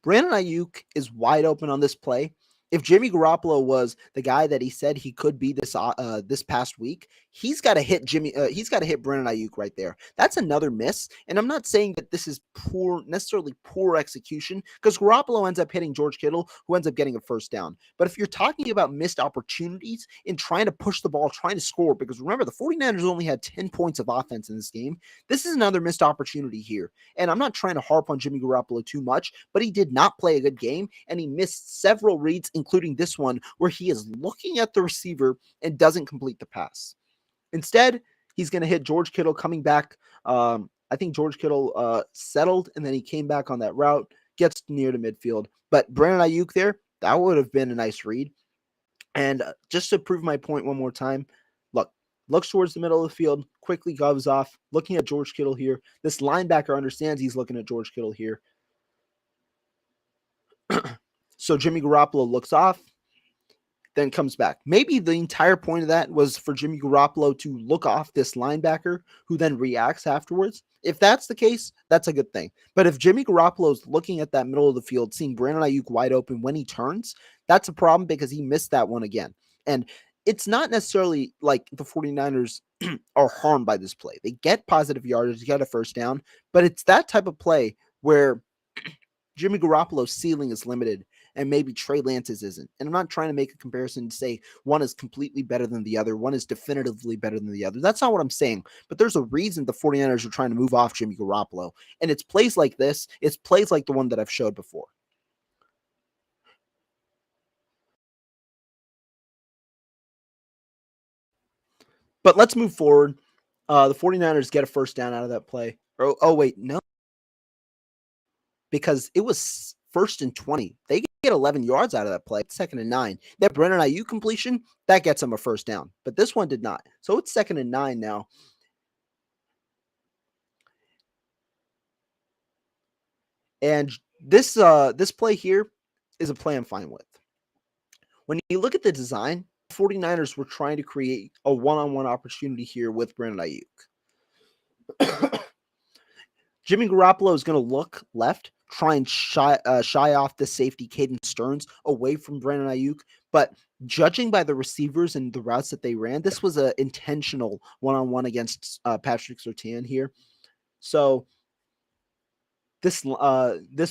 Brandon Ayuk is wide open on this play. If Jimmy Garoppolo was the guy that he said he could be this past week, he's got to hit Brandon Ayuk right there. That's another miss. And I'm not saying that this is necessarily poor execution, because Garoppolo ends up hitting George Kittle, who ends up getting a first down. But if you're talking about missed opportunities in trying to push the ball, trying to score, because remember, the 49ers only had 10 points of offense in this game. This is another missed opportunity here. And I'm not trying to harp on Jimmy Garoppolo too much, but he did not play a good game, and he missed several reads, including this one where he is looking at the receiver and doesn't complete the pass. Instead, he's going to hit George Kittle coming back. I think George Kittle settled, and then he came back on that route, gets near to midfield. But Brandon Ayuk there, that would have been a nice read. And just to prove my point one more time, looks towards the middle of the field, quickly goes off, looking at George Kittle here. This linebacker understands he's looking at George Kittle here. So Jimmy Garoppolo looks off, then comes back. Maybe the entire point of that was for Jimmy Garoppolo to look off this linebacker who then reacts afterwards. If that's the case, that's a good thing. But if Jimmy Garoppolo is looking at that middle of the field, seeing Brandon Ayuk wide open when he turns, that's a problem because he missed that one again. And it's not necessarily like the 49ers are harmed by this play. They get positive yardage, get a first down, but it's that type of play where Jimmy Garoppolo's ceiling is limited, and maybe Trey Lance's isn't. And I'm not trying to make a comparison to say one is completely better than the other, one is definitively better than the other. That's not what I'm saying. But there's a reason the 49ers are trying to move off Jimmy Garoppolo. And it's plays like this, it's plays like the one that I've showed before. But let's move forward. The 49ers get a first down out of that play. Oh wait, no. Because it was 1st and 20. They get 11 yards out of that play. 2nd and 9. That Brennan Ayuk completion, that gets them a first down. But this one did not. So it's 2nd and 9 now. And this play here is a play I'm fine with. When you look at the design, 49ers were trying to create a one-on-one opportunity here with Brandon Ayuk. Jimmy Garoppolo is going to look left, try and shy off the safety Caden Stearns away from Brandon Ayuk. But judging by the receivers and the routes that they ran, this was an intentional one-on-one against Patrick Surtain here. So this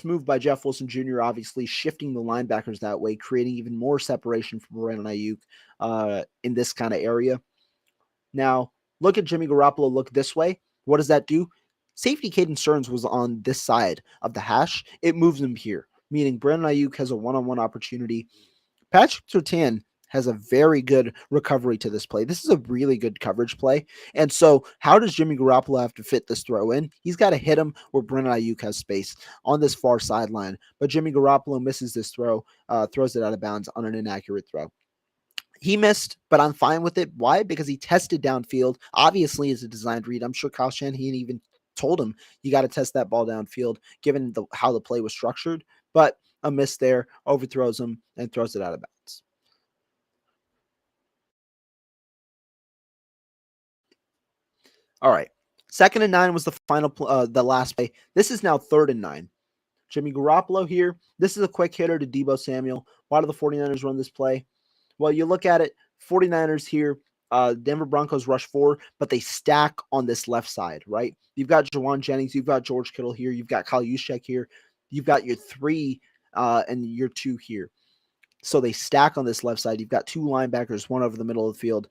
move by Jeff Wilson Jr. obviously shifting the linebackers that way, creating even more separation from Brandon Ayuk in this kind of area. Now, look at Jimmy Garoppolo look this way. What does that do? Safety Caden Stearns was on this side of the hash. It moves him here, meaning Brandon Ayuk has a one-on-one opportunity. Patrick Surtain has a very good recovery to this play. This is a really good coverage play. And so how does Jimmy Garoppolo have to fit this throw in? He's got to hit him where Brandon Ayuk has space on this far sideline. But Jimmy Garoppolo misses this throw, throws it out of bounds on an inaccurate throw. He missed, but I'm fine with it. Why? Because he tested downfield. Obviously, it's a designed read. I'm sure Kyle Shanahan even told him, you got to test that ball downfield, given how the play was structured. But a miss there, overthrows him, and throws it out of bounds. All right. 2nd and 9 was the final, the last play. This is now 3rd and 9. Jimmy Garoppolo here. This is a quick hitter to Deebo Samuel. Why do the 49ers run this play? Well, you look at it, 49ers here, Denver Broncos rush 4, but they stack on this left side, right? You've got Jawan Jennings, you've got George Kittle here, you've got Kyle Juszczyk here, you've got your 3 and your 2 here. So they stack on this left side. You've got 2 linebackers, one over the middle of the field.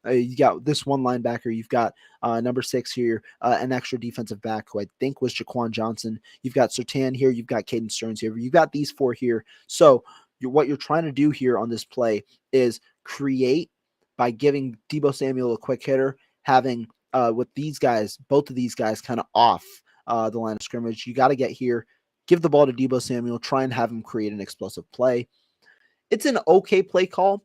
You got this one linebacker. You've got number 6 here, an extra defensive back who I think was Jaquan Johnson. You've got Surtain here. You've got Caden Stearns here. You've got these 4 here. So what you're trying to do here on this play is create by giving Deebo Samuel a quick hitter, having with these guys, both of these guys kind of off the line of scrimmage. You got to get here, give the ball to Deebo Samuel, try and have him create an explosive play. It's an okay play call.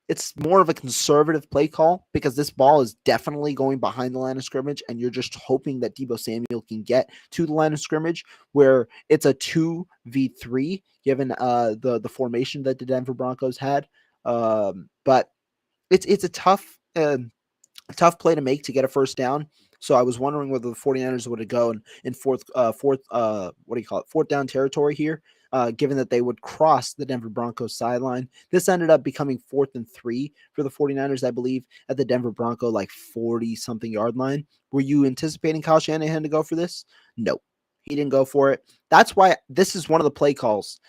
It's more of a conservative play call because this ball is definitely going behind the line of scrimmage, and you're just hoping that Deebo Samuel can get to the line of scrimmage where it's a 2v3 given the formation that the Denver Broncos had. But it's a tough play to make to get a first down. So I was wondering whether the 49ers would go in fourth down territory here. Given that they would cross the Denver Broncos sideline. This ended up becoming 4th and 3 for the 49ers, I believe, at the Denver Bronco, 40-something yard line. Were you anticipating Kyle Shanahan to go for this? No, he didn't go for it. That's why this is one of the play calls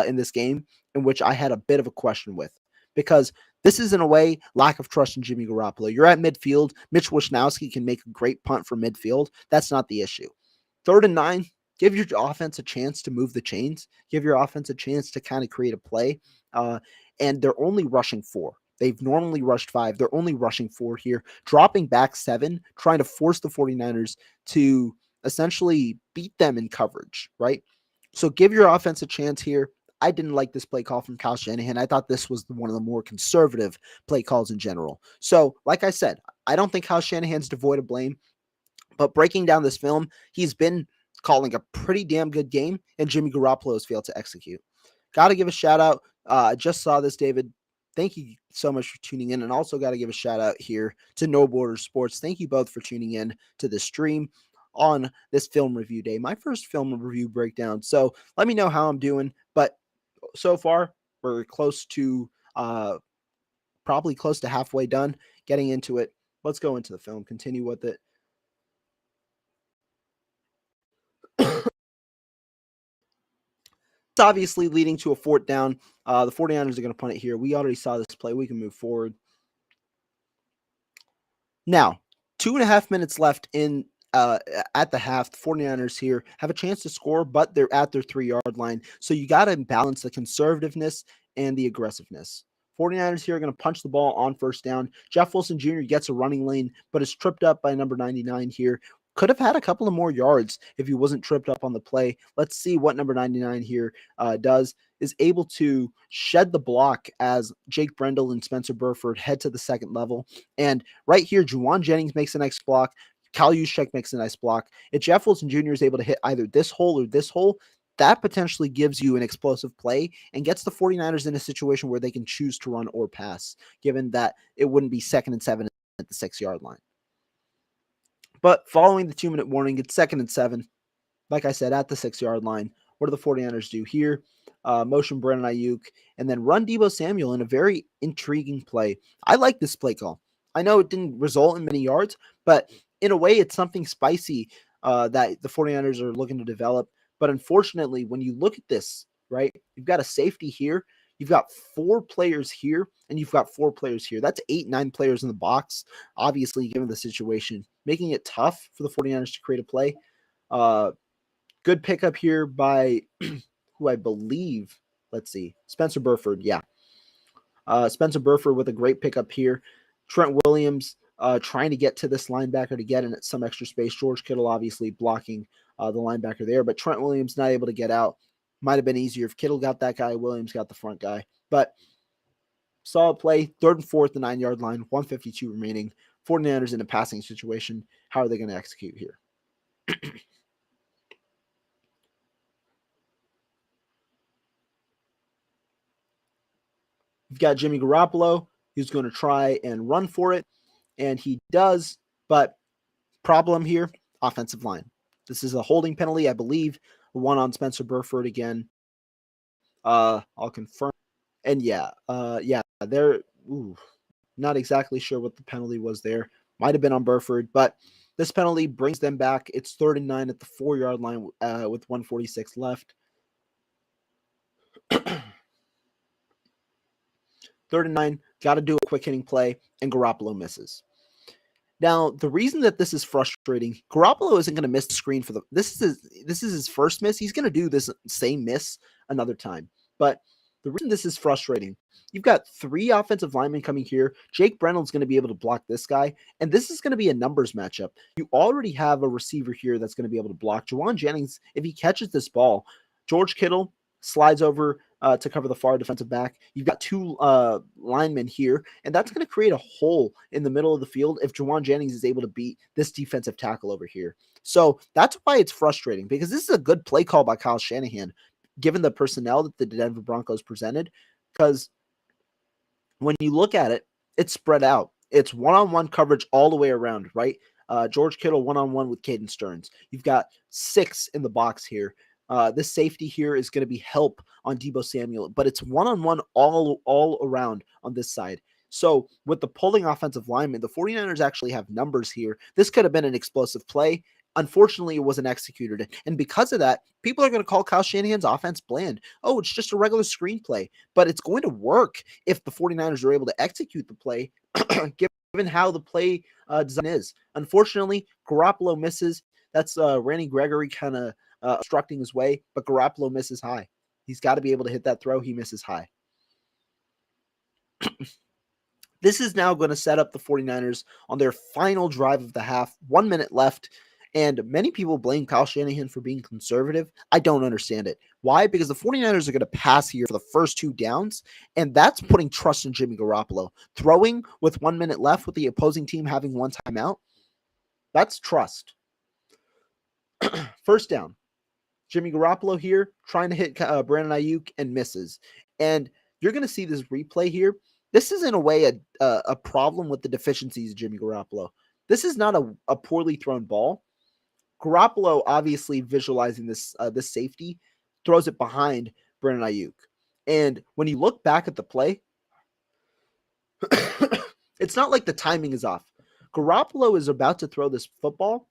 in this game in which I had a bit of a question with, because this is, in a way, lack of trust in Jimmy Garoppolo. You're at midfield. Mitch Wishnowsky can make a great punt from midfield. That's not the issue. 3rd and 9. Give your offense a chance to move the chains. Give your offense a chance to kind of create a play. And they're only rushing 4. They've normally rushed 5. They're only rushing 4 here, dropping back 7, trying to force the 49ers to essentially beat them in coverage, right? So give your offense a chance here. I didn't like this play call from Kyle Shanahan. I thought this was one of the more conservative play calls in general. So, like I said, I don't think Kyle Shanahan's devoid of blame. But breaking down this film, he's been calling a pretty damn good game, and Jimmy Garoppolo has failed to execute. Got to give a shout out. I just saw this, David. Thank you so much for tuning in, and also got to give a shout out here to No Border Sports. Thank you both for tuning in to the stream on this film review day, my first film review breakdown. So let me know how I'm doing, but so far we're close to probably close to halfway done getting into it. Let's go into the film, continue with it. obviously leading to a fourth down. The 49ers are going to punt it here. We already saw this play. We can move forward. Now, 2.5 minutes left in at the half. The 49ers here have a chance to score, but they're at their 3-yard line. So you got to balance the conservativeness and the aggressiveness. 49ers here are going to punch the ball on first down. Jeff Wilson Jr. gets a running lane, but is tripped up by number 99 here. Could have had a couple of more yards if he wasn't tripped up on the play. Let's see what number 99 here does. Is able to shed the block as Jake Brendel and Spencer Burford head to the second level. And right here, Juwan Jennings makes a nice block. Kyle Juszczyk makes a nice block. If Jeff Wilson Jr. is able to hit either this hole or this hole, that potentially gives you an explosive play and gets the 49ers in a situation where they can choose to run or pass, given that it wouldn't be 2nd and 7 at the 6-yard line. But following the 2-minute warning, it's 2nd and 7. Like I said, at the 6-yard line. What do the 49ers do here? Motion Brandon Ayuk, and then run Deebo Samuel in a very intriguing play. I like this play call. I know it didn't result in many yards, but in a way, it's something spicy that the 49ers are looking to develop. But unfortunately, when you look at this, right, you've got a safety here, you've got 4 players here, and you've got 4 players here. That's 8, 9 players in the box, obviously, given the situation, making it tough for the 49ers to create a play. Good pickup here by who I believe, let's see, Spencer Burford. Yeah. Spencer Burford with a great pickup here. Trent Williams trying to get to this linebacker to get in at some extra space. George Kittle obviously blocking the linebacker there, but Trent Williams not able to get out. Might have been easier if Kittle got that guy, Williams got the front guy. But solid play, 3rd and 4th, the 9-yard line, 152 remaining. 49ers in a passing situation. How are they going to execute here? You've got Jimmy Garoppolo, who's going to try and run for it, and he does, but problem here, offensive line. This is a holding penalty, I believe, one on Spencer Burford again. I'll confirm. And they're not exactly sure what the penalty was there. Might have been on Burford, but this penalty brings them back. It's 3rd and 9 at the 4-yard line with 1:46 left. 3rd and 9, got to do a quick hitting play, and Garoppolo misses. Now, the reason that this is frustrating, Garoppolo isn't going to miss the screen for this is his first miss. He's going to do this same miss another time. But the reason this is frustrating, you've got 3 offensive linemen coming here. Jake Brendel is going to be able to block this guy, and this is going to be a numbers matchup. You already have a receiver here that's going to be able to block. Juwan Jennings, if he catches this ball, George Kittle slides over to cover the far defensive back. You've got 2 linemen here, and that's going to create a hole in the middle of the field if Juwan Jennings is able to beat this defensive tackle over here. So that's why it's frustrating, because this is a good play call by Kyle Shanahan, given the personnel that the Denver Broncos presented, because when you look at it, it's spread out. It's one-on-one coverage all the way around, right? George Kittle one-on-one with Caden Stearns. You've got 6 in the box here. This safety here is going to be help on Deebo Samuel, but it's one-on-one all around on this side. So with the pulling offensive lineman, the 49ers actually have numbers here. This could have been an explosive play. Unfortunately, it wasn't executed. And because of that, people are going to call Kyle Shanahan's offense bland. Oh, it's just a regular screenplay. But it's going to work if the 49ers are able to execute the play, given how the play design is. Unfortunately, Garoppolo misses. That's Randy Gregory kind of obstructing his way, but Garoppolo misses high. He's got to be able to hit that throw. He misses high. This is now going to set up the 49ers on their final drive of the half. 1 minute left. And many people blame Kyle Shanahan for being conservative. I don't understand it. Why? Because the 49ers are going to pass here for the first 2 downs, and that's putting trust in Jimmy Garoppolo. Throwing with 1 minute left with the opposing team having 1 timeout, that's trust. First down. Jimmy Garoppolo here trying to hit Brandon Ayuk and misses. And you're going to see this replay here. This is in a way a problem with the deficiencies of Jimmy Garoppolo. This is not a poorly thrown ball. Garoppolo, obviously visualizing this safety, throws it behind Brandon Ayuk. And when you look back at the play, it's not like the timing is off. Garoppolo is about to throw this football.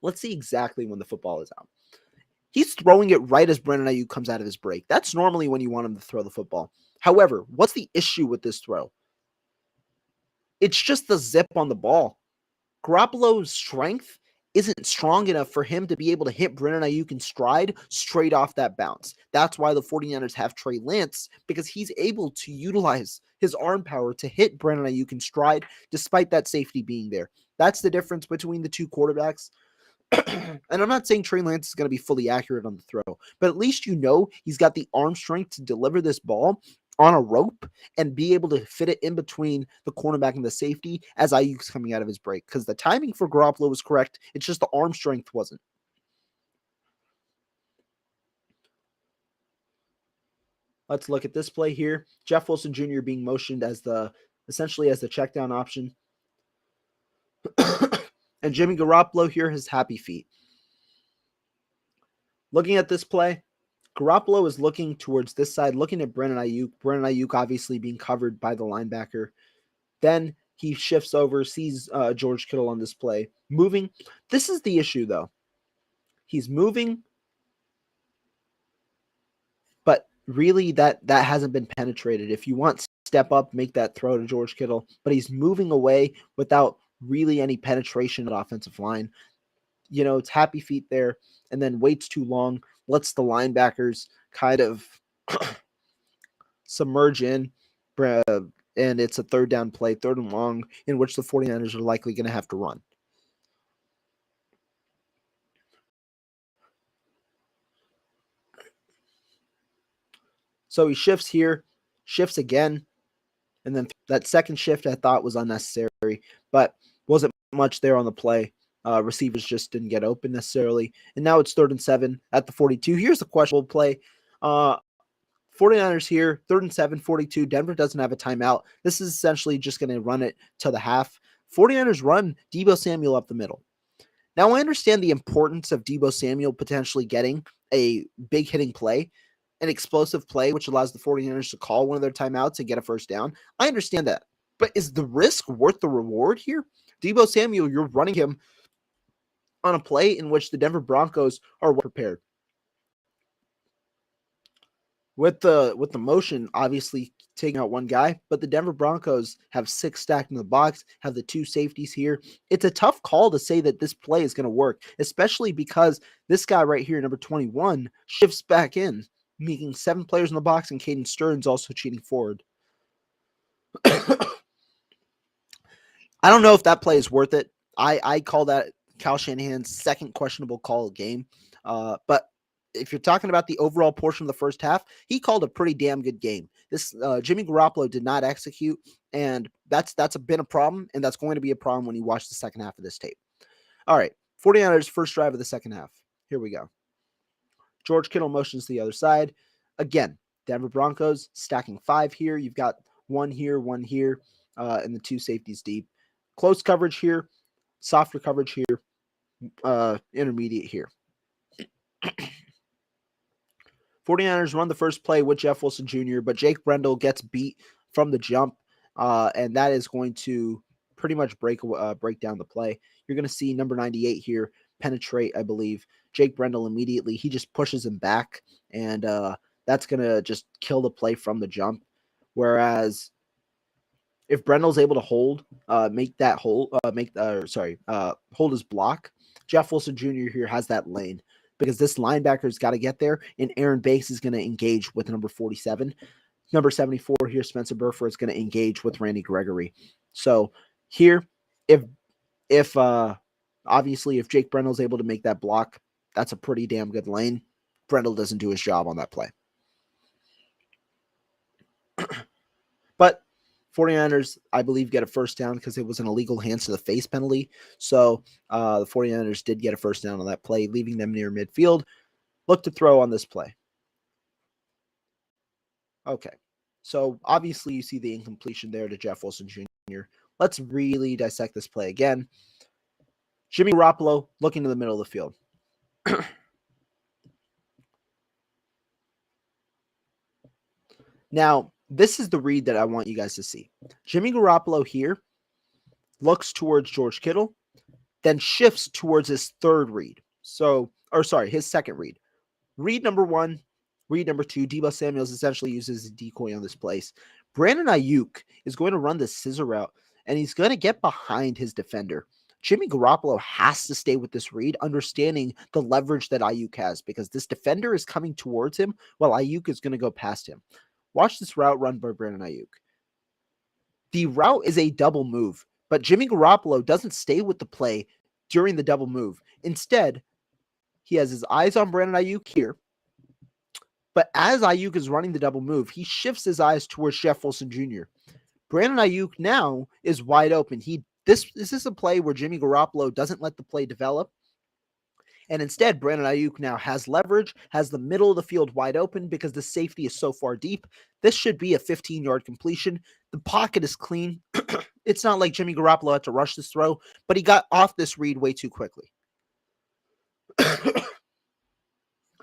Let's see exactly when the football is out. He's throwing it right as Brandon Ayuk comes out of his break. That's normally when you want him to throw the football. However, what's the issue with this throw? It's just the zip on the ball. Garoppolo's strength isn't strong enough for him to be able to hit Brandon Ayuk in stride straight off that bounce. That's why the 49ers have Trey Lance, because he's able to utilize his arm power to hit Brandon Ayuk in stride despite that safety being there. That's the difference between the two quarterbacks. And I'm not saying Trey Lance is going to be fully accurate on the throw, but at least he's got the arm strength to deliver this ball on a rope and be able to fit it in between the cornerback and the safety as Ayuk's coming out of his break. Because the timing for Garoppolo was correct. It's just the arm strength wasn't. Let's look at this play here. Jeff Wilson Jr. being motioned as essentially as the check down option. And Jimmy Garoppolo here has happy feet. Looking at this play, Garoppolo is looking towards this side, looking at Brandon Ayuk. Brandon Ayuk obviously being covered by the linebacker. Then he shifts over, sees George Kittle on this play, moving. This is the issue, though. He's moving, but really that hasn't been penetrated. If you want to step up, make that throw to George Kittle, but he's moving away without really any penetration at offensive line. It's happy feet there, and then waits too long, lets the linebackers kind of submerge in, and it's a third down play, third and long, in which the 49ers are likely going to have to run. So he shifts here, shifts again, and then that second shift I thought was unnecessary, but wasn't much there on the play. Receivers just didn't get open necessarily. And now it's 3rd and 7 at the 42. Here's the questionable play. 49ers here, 3rd and 7, 42. Denver doesn't have a timeout. This is essentially just going to run it to the half. 49ers run Deebo Samuel up the middle. Now, I understand the importance of Deebo Samuel potentially getting a big hitting play, an explosive play, which allows the 49ers to call one of their timeouts and get a first down. I understand that. But is the risk worth the reward here? Deebo Samuel, you're running him on a play in which the Denver Broncos are well prepared. With the motion, obviously taking out one guy, but the Denver Broncos have 6 stacked in the box, have the 2 safeties here. It's a tough call to say that this play is going to work, especially because this guy right here, number 21, shifts back in, making 7 players in the box, and Caden Stearns also cheating forward. I don't know if that play is worth it. I call that Kyle Shanahan's second questionable call of game. But if you're talking about the overall portion of the first half, he called a pretty damn good game. This Jimmy Garoppolo did not execute, and that's been a problem, and that's going to be a problem when you watch the second half of this tape. All right, 49ers first drive of the second half. Here we go. George Kittle motions to the other side. Again, Denver Broncos stacking 5 here. You've got 1 here, and the 2 safeties deep. Close coverage here, softer coverage here, intermediate here. 49ers run the first play with Jeff Wilson Jr., but Jake Brendel gets beat from the jump, and that is going to pretty much break down the play. You're going to see number 98 here penetrate, I believe. Jake Brendel immediately, he just pushes him back, and that's going to just kill the play from the jump. Whereas if Brendel's able to hold his block, Jeff Wilson Jr. here has that lane, because this linebacker's got to get there, and Aaron Banks is going to engage with number 47. Number 74 here, Spencer Burford, is going to engage with Randy Gregory. So here, if obviously if Jake Brendel's able to make that block, that's a pretty damn good lane. Brendel doesn't do his job on that play. But 49ers, I believe, get a first down because it was an illegal hands to the face penalty. So the 49ers did get a first down on that play, leaving them near midfield. Look to throw on this play. Okay. So obviously you see the incompletion there to Jeff Wilson Jr. Let's really dissect this play again. Jimmy Garoppolo looking to the middle of the field. Now, this is the read that I want you guys to see. Jimmy Garoppolo here looks towards George Kittle, then shifts towards his third read. His second read. Read number one, read number two. Deebo Samuels essentially uses a decoy on this place. Brandon Ayuk is going to run the scissor route, and he's going to get behind his defender. Jimmy Garoppolo has to stay with this read, understanding the leverage that Ayuk has, because this defender is coming towards him while Ayuk is going to go past him. Watch this route run by Brandon Ayuk. The route is a double move, but Jimmy Garoppolo doesn't stay with the play during the double move. Instead, he has his eyes on Brandon Ayuk here. But as Ayuk is running the double move, he shifts his eyes towards Jeff Wilson Jr. Brandon Ayuk now is wide open. This is a play where Jimmy Garoppolo doesn't let the play develop. And instead, Brandon Ayuk now has leverage, has the middle of the field wide open because the safety is so far deep. This should be a 15-yard completion. The pocket is clean. It's not like Jimmy Garoppolo had to rush this throw, but he got off this read way too quickly.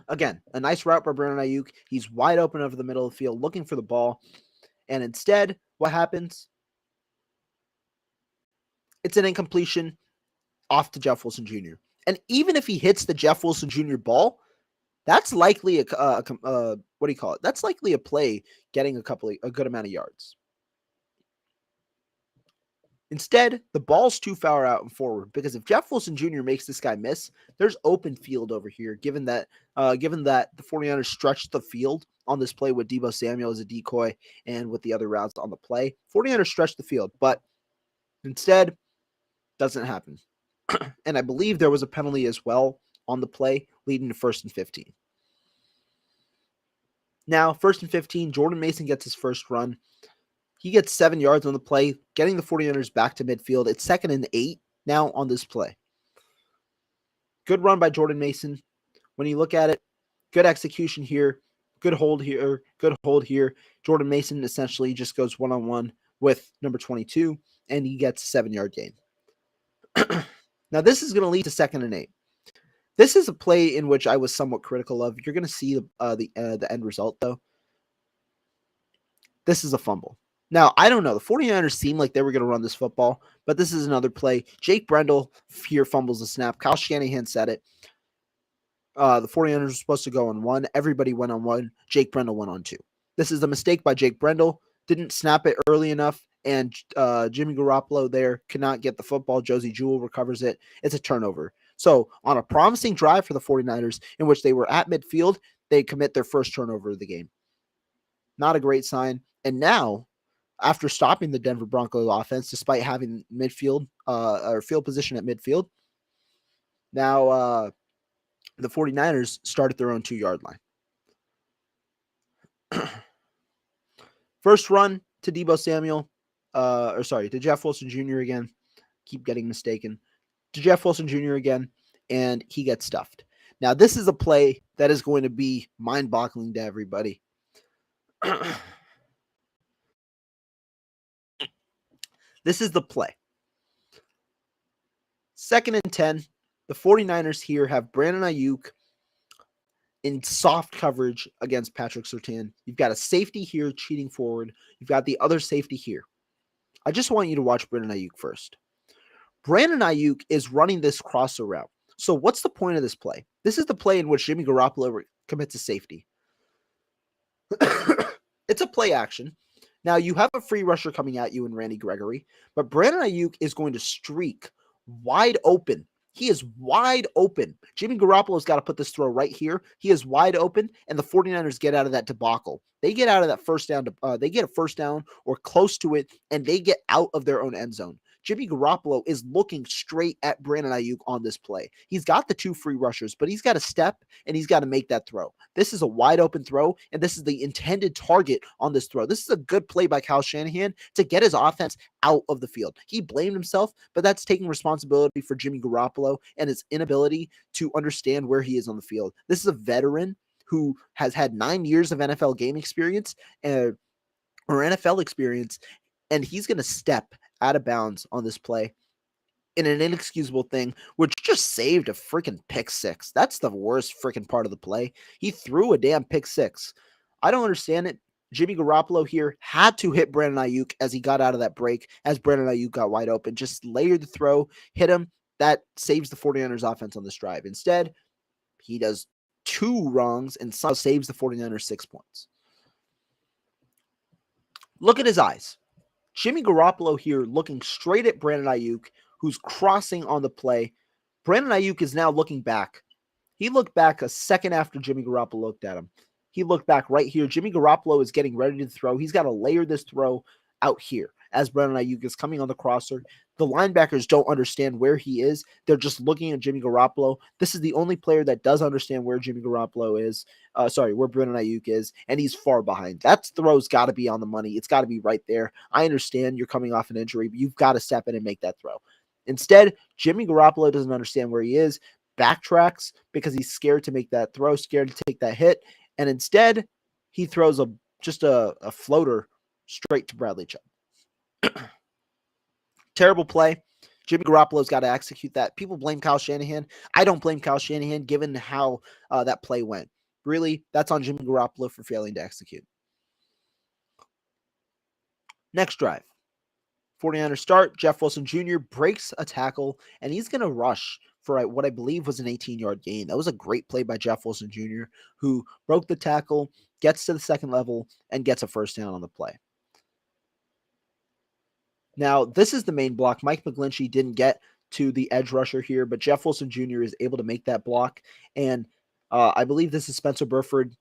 Again, a nice route by Brandon Ayuk. He's wide open over the middle of the field looking for the ball. And instead, what happens? It's an incompletion off to Jeff Wilson Jr. And even if he hits the Jeff Wilson Jr. ball, that's likely what do you call it? That's likely a play getting a good amount of yards. Instead, the ball's too far out and forward, because if Jeff Wilson Jr. makes this guy miss, there's open field over here, given that the 49ers stretched the field on this play with Deebo Samuel as a decoy and with the other routes on the play. 49ers stretched the field, but instead, doesn't happen. And I believe there was a penalty as well on the play, leading to 1st and 15. Now, 1st and 15, Jordan Mason gets his first run. He gets 7 yards on the play, getting the 49ers back to midfield. It's 2nd and 8 now on this play. Good run by Jordan Mason. When you look at it, good execution here, good hold here, good hold here. Jordan Mason essentially just goes one-on-one with number 22, and he gets a 7-yard gain. Now, this is going to lead to 2nd and 8. This is a play in which I was somewhat critical of. You're going to see the end result, though. This is a fumble. Now, I don't know. The 49ers seemed like they were going to run this football, but this is another play. Jake Brendel here fumbles the snap. Kyle Shanahan said it. The 49ers were supposed to go on 1. Everybody went on 1. Jake Brendel went on 2. This is a mistake by Jake Brendel. Didn't snap it early enough, and Jimmy Garoppolo there cannot get the football. Josie Jewell recovers it. It's a turnover. So on a promising drive for the 49ers in which they were at midfield, they commit their first turnover of the game. Not a great sign. And now, after stopping the Denver Broncos offense, despite having midfield or field position at midfield, now the 49ers start at their own 2-yard line. First run to Deebo Samuel, to Jeff Wilson Jr. again. Keep getting mistaken. To Jeff Wilson Jr. again, and he gets stuffed. Now, this is a play that is going to be mind-boggling to everybody. This is the play. 2nd and 10. The 49ers here have Brandon Ayuk in soft coverage against Patrick Surtain. You've got a safety here cheating forward. You've got the other safety here. I just want you to watch Brandon Ayuk first. Brandon Ayuk is running this crosser route. So what's the point of this play? This is the play in which Jimmy Garoppolo commits a safety. It's a play action. Now, you have a free rusher coming at you in Randy Gregory, but Brandon Ayuk is going to streak wide open. He is wide open. Jimmy Garoppolo's got to put this throw right here. He is wide open, and the 49ers get out of that debacle. They get out of that first down. They get a first down or close to it, and they get out of their own end zone. Jimmy Garoppolo is looking straight at Brandon Ayuk on this play. He's got the 2 free rushers, but he's got to step, and he's got to make that throw. This is a wide open throw, and this is the intended target on this throw. This is a good play by Kyle Shanahan to get his offense out of the field. He blamed himself, but that's taking responsibility for Jimmy Garoppolo and his inability to understand where he is on the field. This is a veteran who has had 9 years of NFL game experience or NFL experience, and he's going to step out of bounds on this play in an inexcusable thing, which just saved a freaking pick 6. That's the worst freaking part of the play. He threw a damn pick 6. I don't understand it. Jimmy Garoppolo here had to hit Brandon Ayuk as he got out of that break, as Brandon Ayuk got wide open. Just layered the throw, hit him. That saves the 49ers offense on this drive. Instead, he does two wrongs and somehow saves the 49ers 6 points. Look at his eyes. Jimmy Garoppolo here looking straight at Brandon Ayuk, who's crossing on the play. Brandon Ayuk is now looking back. He looked back a second after Jimmy Garoppolo looked at him. He looked back right here. Jimmy Garoppolo is getting ready to throw. He's got to layer this throw out here as Brandon Ayuk is coming on the crosser. The linebackers don't understand where he is. They're just looking at Jimmy Garoppolo. This is the only player that does understand where Jimmy Garoppolo is. Where Brandon Ayuk is, and he's far behind. That throw's got to be on the money. It's got to be right there. I understand you're coming off an injury, but you've got to step in and make that throw. Instead, Jimmy Garoppolo doesn't understand where he is, backtracks because he's scared to make that throw, scared to take that hit, and instead he throws just a floater straight to Bradley Chubb. Terrible play. Jimmy Garoppolo's got to execute that. People blame Kyle Shanahan. I don't blame Kyle Shanahan given how that play went. Really, that's on Jimmy Garoppolo for failing to execute. Next drive. 49ers start. Jeff Wilson Jr. breaks a tackle, and he's going to rush for what I believe was an 18-yard gain. That was a great play by Jeff Wilson Jr., who broke the tackle, gets to the second level, and gets a first down on the play. Now, this is the main block. Mike McGlinchey didn't get to the edge rusher here, but Jeff Wilson Jr. is able to make that block, and I believe this is Spencer Burford.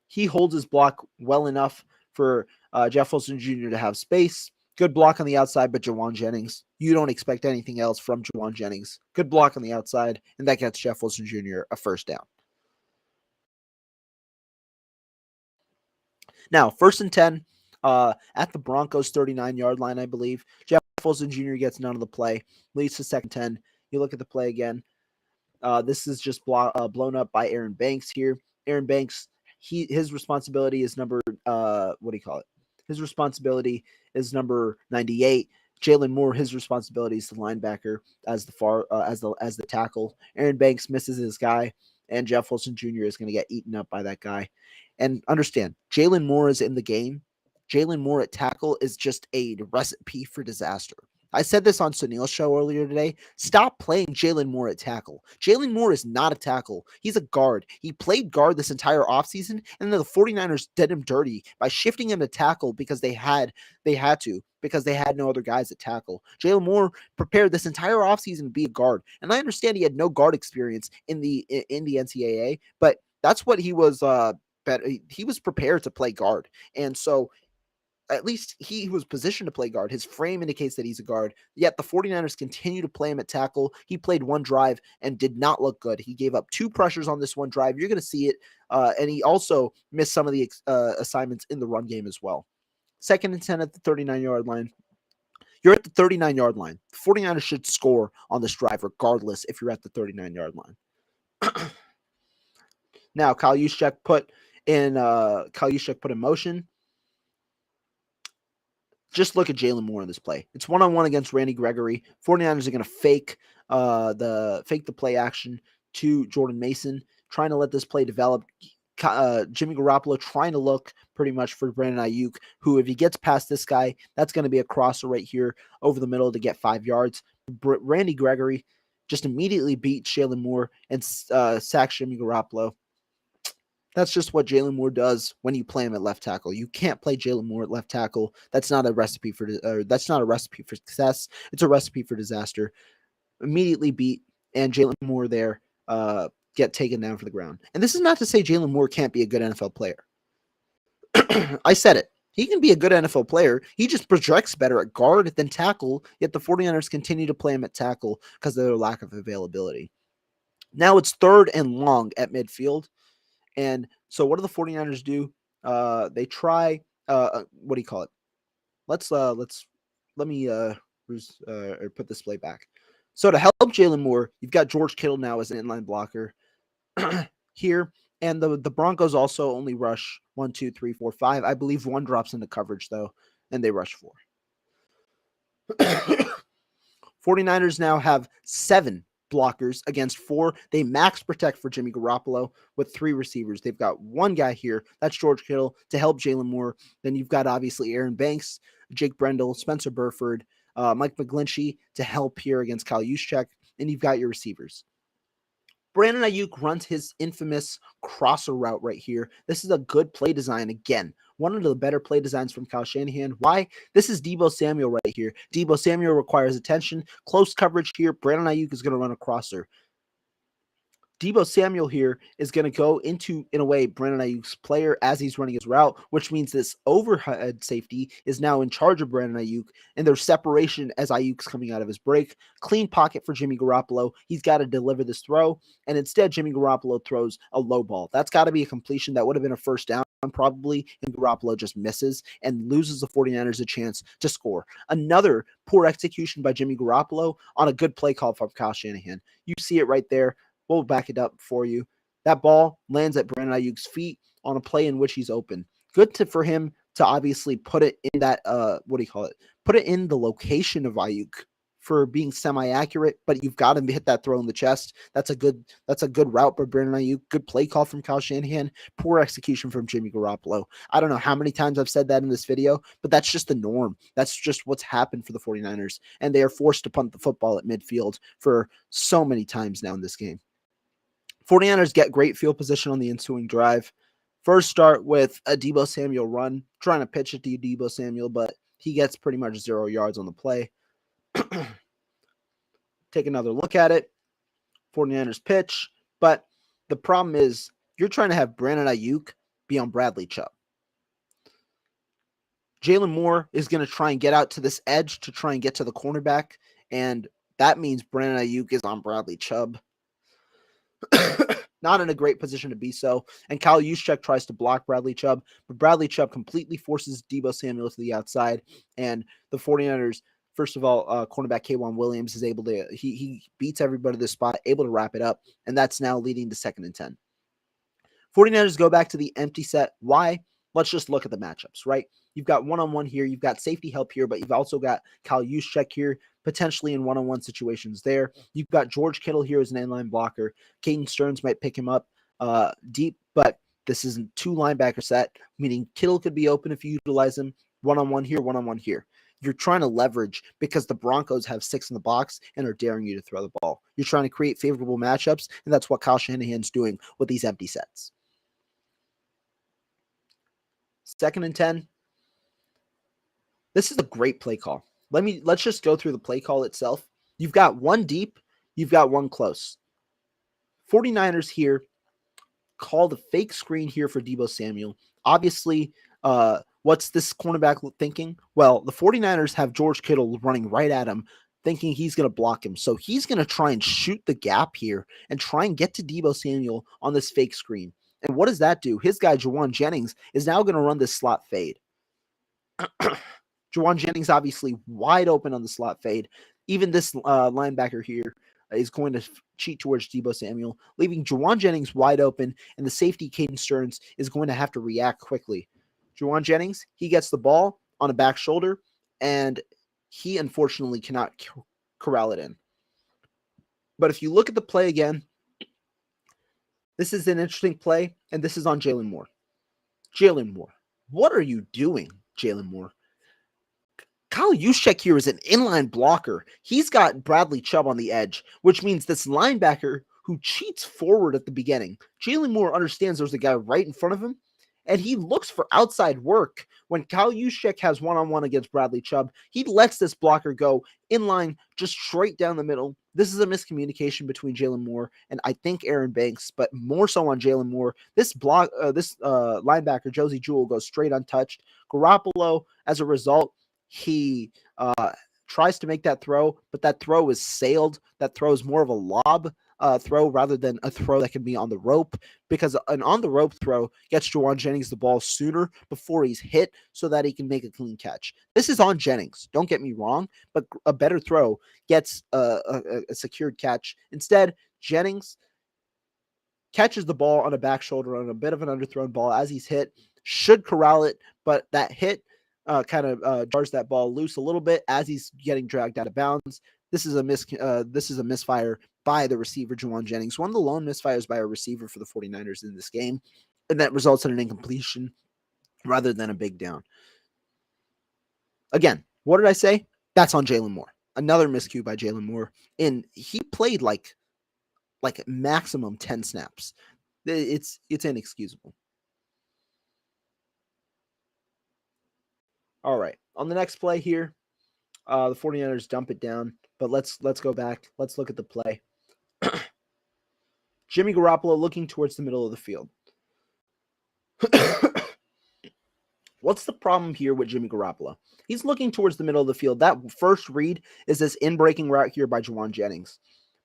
He holds his block well enough for Jeff Wilson Jr. to have space. Good block on the outside, but Jawan Jennings, you don't expect anything else from Jawan Jennings. Good block on the outside, and that gets Jeff Wilson Jr. a first down. Now, 1st and 10 at the Broncos 39-yard line, I believe. Jeff Wilson Jr. gets none of the play, leads to 2nd and 10. You look at the play again. This is just blown up by Aaron Banks here. Aaron Banks, his responsibility is number His responsibility is number 98. Jalen Moore, his responsibility is the linebacker as the tackle. Aaron Banks misses his guy, and Jeff Wilson Jr. is going to get eaten up by that guy. And understand, Jalen Moore is in the game. Jalen Moore at tackle is just a recipe for disaster. I said this on Sunil's show earlier today. Stop playing Jalen Moore at tackle. Jalen Moore is not a tackle. He's a guard. He played guard this entire offseason, and then the 49ers did him dirty by shifting him to tackle because they had to, because they had no other guys at tackle. Jalen Moore prepared this entire offseason to be a guard, and I understand he had no guard experience in the NCAA, but that's what he was he was prepared to play guard. And so at least he was positioned to play guard. His frame indicates that he's a guard. Yet the 49ers continue to play him at tackle. He played one drive and did not look good. He gave up 2 pressures on this one drive. You're going to see it. And he also missed some of the assignments in the run game as well. 2nd and 10 at the 39-yard line. You're at the 39-yard line. The 49ers should score on this drive regardless if you're at the 39-yard line. Now, Kyle Juszczyk put in motion. Just look at Jalen Moore in this play. It's one-on-one against Randy Gregory. 49ers are going to fake the play action to Jordan Mason, trying to let this play develop. Jimmy Garoppolo trying to look pretty much for Brandon Ayuk, who, if he gets past this guy, that's going to be a crosser right here over the middle to get 5 yards. Randy Gregory just immediately beats Jalen Moore and sacks Jimmy Garoppolo. That's just what Jalen Moore does when you play him at left tackle. You can't play Jalen Moore at left tackle. That's not a recipe for success. It's a recipe for disaster. Immediately beat, and Jalen Moore there get taken down for the ground. And this is not to say Jalen Moore can't be a good NFL player. I said it. He can be a good NFL player. He just projects better at guard than tackle, yet the 49ers continue to play him at tackle because of their lack of availability. Now it's 3rd and long at midfield. And so what do the 49ers do? They try, what do you call it? Let me put this play back. So to help Jalen Moore, you've got George Kittle now as an inline blocker here. And the Broncos also only rush 1, 2, 3, 4, 5. I believe 1 drops into coverage though, and they rush 4. 49ers now have 7 blockers against 4. They max protect for Jimmy Garoppolo with 3 receivers. They've got 1 guy here. That's George Kittle to help Jalen Moore. Then you've got obviously Aaron Banks, Jake Brendel, Spencer Burford, Mike McGlinchey to help here against Kyle Juszczyk. And you've got your receivers. Brandon Ayuk runs his infamous crosser route right here. This is a good play design. Again, one of the better play designs from Kyle Shanahan. Why? This is Deebo Samuel right here. Deebo Samuel requires attention. Close coverage here. Brandon Ayuk is going to run a crosser. Deebo Samuel here is going to go into, in a way, Brandon Ayuk's player as he's running his route, which means this overhead safety is now in charge of Brandon Ayuk, and there's separation as Ayuk's coming out of his break. Clean pocket for Jimmy Garoppolo. He's got to deliver this throw, and instead Jimmy Garoppolo throws a low ball. That's got to be a completion. That would have been a first down probably, and Garoppolo just misses and loses the 49ers a chance to score. Another poor execution by Jimmy Garoppolo on a good play call from Kyle Shanahan. You see it right there. We'll back it up for you. That ball lands at Brandon Ayuk's feet on a play in which he's open. Good for him to obviously put it in that, put it in the location of Ayuk for being semi-accurate, but you've got to hit that throw in the chest. That's a good route by Brandon Ayuk. Good play call from Kyle Shanahan. Poor execution from Jimmy Garoppolo. I don't know how many times I've said that in this video, but that's just the norm. That's just what's happened for the 49ers, and they are forced to punt the football at midfield for so many times now in this game. 49ers get great field position on the ensuing drive. First start with a Deebo Samuel run, trying to pitch it to Deebo Samuel, but he gets pretty much 0 yards on the play. Take another look at it. 49ers pitch, but the problem is you're trying to have Brandon Ayuk be on Bradley Chubb. Jalen Moore is going to try and get out to this edge to try and get to the cornerback, and that means Brandon Ayuk is on Bradley Chubb. Not in a great position to be so. And Kyle Juszczyk tries to block Bradley Chubb, but Bradley Chubb completely forces Deebo Samuel to the outside. And the 49ers, first of all, cornerback K'Wan Williams is able to, he beats everybody to the spot, able to wrap it up. And that's now leading to 2nd and 10. 49ers go back to the empty set. Why? Let's just look at the matchups, right? You've got one-on-one here. You've got safety help here, but you've also got Kyle Juszczyk here, potentially in one-on-one situations there. You've got George Kittle here as an inline blocker. Caden Stearns might pick him up deep, but this isn't 2 linebacker set, meaning Kittle could be open if you utilize him. One-on-one here, one-on-one here. You're trying to leverage because the Broncos have 6 in the box and are daring you to throw the ball. You're trying to create favorable matchups, and that's what Kyle Shanahan's doing with these empty sets. 2nd and 10. This is a great play call. Let's just go through the play call itself. You've got 1 deep, you've got 1 close. 49ers here call the fake screen here for Deebo Samuel. Obviously, what's this cornerback thinking? Well, the 49ers have George Kittle running right at him, thinking he's going to block him. So he's going to try and shoot the gap here and try and get to Deebo Samuel on this fake screen. And what does that do? His guy, Juwan Jennings, is now going to run this slot fade. Juwan Jennings obviously wide open on the slot fade. Even this linebacker here is going to cheat towards Deebo Samuel, leaving Juwan Jennings wide open, and the safety, Caden Stearns, is going to have to react quickly. Juwan Jennings, he gets the ball on a back shoulder, and he unfortunately cannot corral it in. But if you look at the play again, this is an interesting play, and this is on Jalen Moore. Jalen Moore, what are you doing, Jalen Moore? Kyle Juszczyk here is an inline blocker. He's got Bradley Chubb on the edge, which means this linebacker who cheats forward at the beginning. Jalen Moore understands there's a guy right in front of him, and he looks for outside work. When Kyle Juszczyk has one-on-one against Bradley Chubb, he lets this blocker go inline, just straight down the middle. This is a miscommunication between Jalen Moore and I think Aaron Banks, but more so on Jalen Moore. This linebacker, Josie Jewell, goes straight untouched. Garoppolo, as a result, he tries to make that throw, but that throw is sailed. That throw is more of a lob throw rather than a throw that can be on the rope, because an on the rope throw gets Juwan Jennings the ball sooner before he's hit so that he can make a clean catch. This is on Jennings, don't get me wrong, but a better throw gets a secured catch. Instead, Jennings catches the ball on a back shoulder on a bit of an underthrown ball as he's hit, should corral it, but that hit kind of jars that ball loose a little bit as he's getting dragged out of bounds. This is a misfire by the receiver, Juwan Jennings. One of the lone misfires by a receiver for the 49ers in this game, and that results in an incompletion rather than a big down. Again, what did I say? That's on Jalen Moore. Another miscue by Jalen Moore. And he played like like maximum 10 snaps. It's inexcusable. All right. On the next play here, the 49ers dump it down, but let's go back. Let's look at the play. Jimmy Garoppolo looking towards the middle of the field. What's the problem here with Jimmy Garoppolo? He's looking towards the middle of the field. That first read is this in-breaking route here by Juwan Jennings.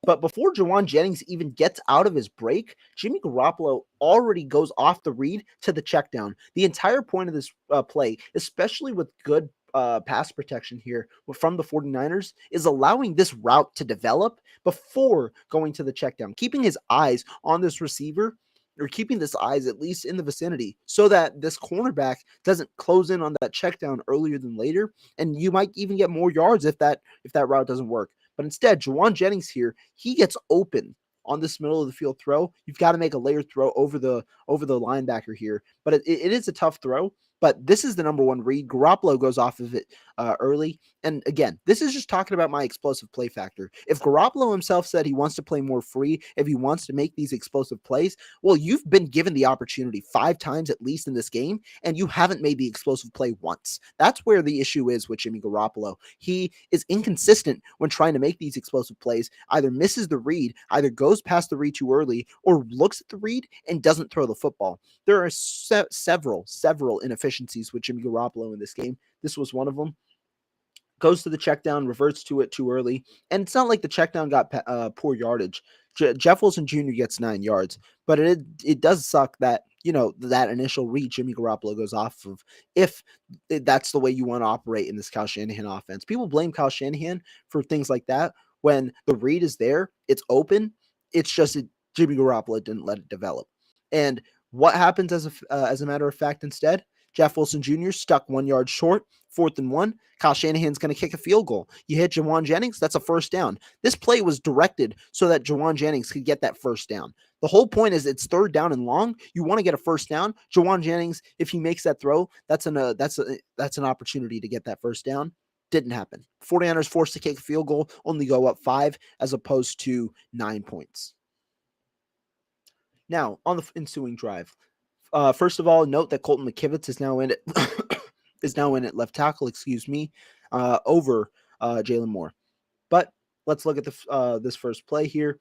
But before Juwan Jennings even gets out of his break, Jimmy Garoppolo already goes off the read to the check down. The entire point of this play, especially with good pass protection here from the 49ers, is allowing this route to develop before going to the check down, keeping his eyes on this receiver, or keeping this eyes at least in the vicinity, so that this cornerback doesn't close in on that check down earlier than later, and you might even get more yards if that route doesn't work. But instead, Juwan Jennings here, he gets open on this middle of the field throw. You've got to make a layered throw over the linebacker here, but it is a tough throw. But this is the number one read. Garoppolo goes off of it early. And again, this is just talking about my explosive play factor. If Garoppolo himself said he wants to play more free, if he wants to make these explosive plays, well, you've been given the opportunity 5 times at least in this game, and you haven't made the explosive play once. That's where the issue is with Jimmy Garoppolo. He is inconsistent when trying to make these explosive plays, either misses the read, either goes past the read too early, or looks at the read and doesn't throw the football. There are several inefficiencies with Jimmy Garoppolo in this game. This was one of them. Goes to the check down, reverts to it too early. And it's not like the check down got poor yardage. Jeff Wilson Jr. gets 9 yards, but it does suck that, that initial read Jimmy Garoppolo goes off of, if that's the way you want to operate in this Kyle Shanahan offense. People blame Kyle Shanahan for things like that. When the read is there, it's open. It's just Jimmy Garoppolo didn't let it develop. And what happens as a matter of fact instead? Jeff Wilson Jr. stuck 1 yard short, 4th and 1. Kyle Shanahan's going to kick a field goal. You hit Juwan Jennings, that's a first down. This play was directed so that Juwan Jennings could get that first down. The whole point is it's 3rd down and long. You want to get a first down. Juwan Jennings, if he makes that throw, that's an opportunity to get that first down. Didn't happen. 49ers forced to kick a field goal, only go up 5 as opposed to 9 points. Now, on the ensuing drive, first of all, note that Colton McKivitz is now in at left tackle, over Jalen Moore. But let's look at this first play here.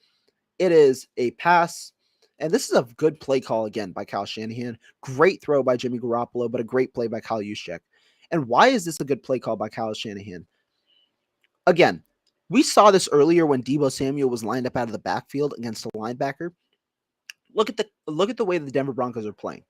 It is a pass, and this is a good play call again by Kyle Shanahan. Great throw by Jimmy Garoppolo, but a great play by Kyle Juszczyk. And why is this a good play call by Kyle Shanahan? Again, we saw this earlier when Deebo Samuel was lined up out of the backfield against a linebacker. Look at the way the Denver Broncos are playing.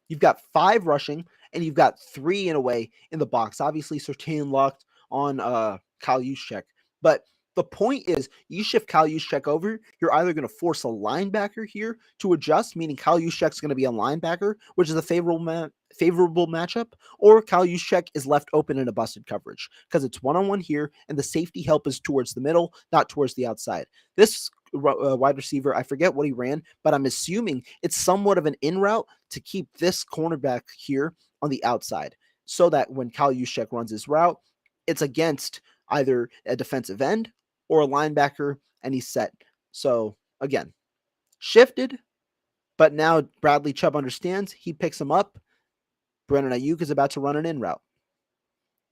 You've got 5 rushing, and you've got 3 in a way in the box. Obviously, Surtain locked on Kyle Juszczyk. But the point is, you shift Kyle Juszczyk over, you're either going to force a linebacker here to adjust, meaning Kyle Juszczyk's going to be a linebacker, which is a favorable matchup, or Kyle Juszczyk is left open in a busted coverage because it's one-on-one here, and the safety help is towards the middle, not towards the outside. This wide receiver, I forget what he ran, but I'm assuming it's somewhat of an in route to keep this cornerback here on the outside, so that when Kyle Juszczyk runs his route, it's against either a defensive end or a linebacker, and he's set. So again, shifted, but now Bradley Chubb understands. He picks him up. Brandon Ayuk is about to run an in route.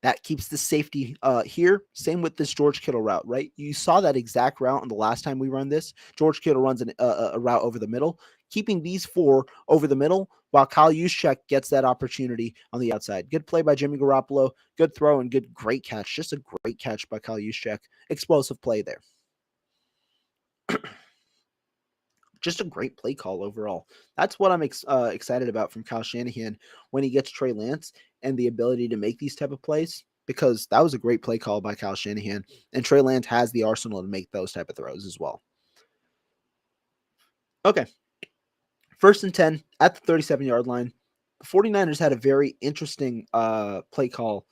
That keeps the safety here. Same with this George Kittle route, right? You saw that exact route on the last time we run this. George Kittle runs a route over the middle, keeping these 4 over the middle while Kyle Juszczyk gets that opportunity on the outside. Good play by Jimmy Garoppolo. Good throw and great catch. Just a great catch by Kyle Juszczyk. Explosive play there. Just a great play call overall. That's what I'm excited about from Kyle Shanahan when he gets Trey Lance and the ability to make these type of plays, because that was a great play call by Kyle Shanahan, and Trey Lance has the arsenal to make those type of throws as well. Okay. 1st and 10 at the 37-yard line. The 49ers had a very interesting play call.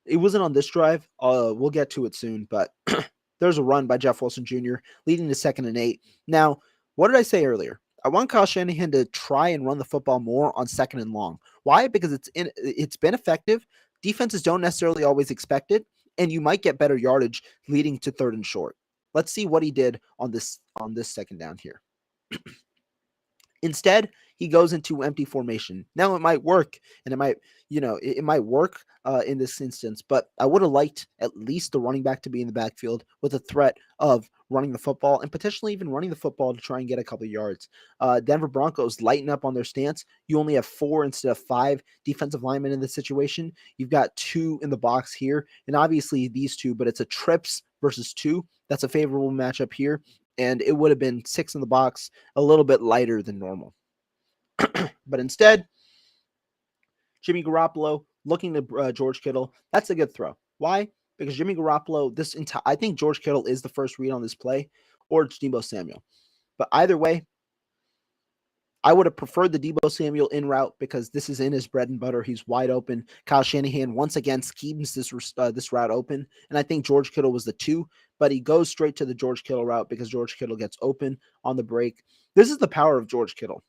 It wasn't on this drive. We'll get to it soon, but there's a run by Jeff Wilson Jr. leading to 2nd and 8. Now, what did I say earlier? I want Kyle Shanahan to try and run the football more on 2nd and long. Why? Because it's been effective. Defenses don't necessarily always expect it, and you might get better yardage leading to 3rd and short. Let's see what he did on this 2nd down here. Instead, he goes into empty formation. Now it might work, and it might work in this instance, but I would have liked at least the running back to be in the backfield with a threat of running the football and potentially even running the football to try and get a couple of yards. Denver Broncos lighten up on their stance. You only have 4 instead of 5 defensive linemen in this situation. You've got 2 in the box here, and obviously these 2, but it's a trips versus 2. That's a favorable matchup here, and it would have been 6 in the box, a little bit lighter than normal. But instead, Jimmy Garoppolo looking to George Kittle. That's a good throw. Why? Because Jimmy Garoppolo, I think George Kittle is the first read on this play, or it's Deebo Samuel. But either way, I would have preferred the Deebo Samuel in route because this is in his bread and butter. He's wide open. Kyle Shanahan once again schemes this route open, and I think George Kittle was the 2, but he goes straight to the George Kittle route because George Kittle gets open on the break. This is the power of George Kittle.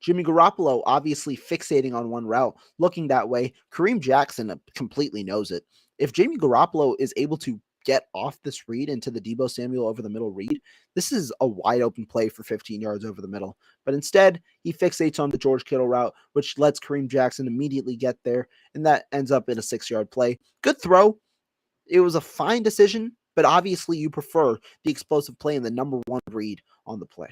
Jimmy Garoppolo obviously fixating on one route, looking that way. Kareem Jackson completely knows it. If Jimmy Garoppolo is able to get off this read into the Deebo Samuel over the middle read, this is a wide open play for 15 yards over the middle. But instead, he fixates on the George Kittle route, which lets Kareem Jackson immediately get there, and that ends up in a 6-yard play. Good throw. It was a fine decision, but obviously you prefer the explosive play and the number 1 read on the play.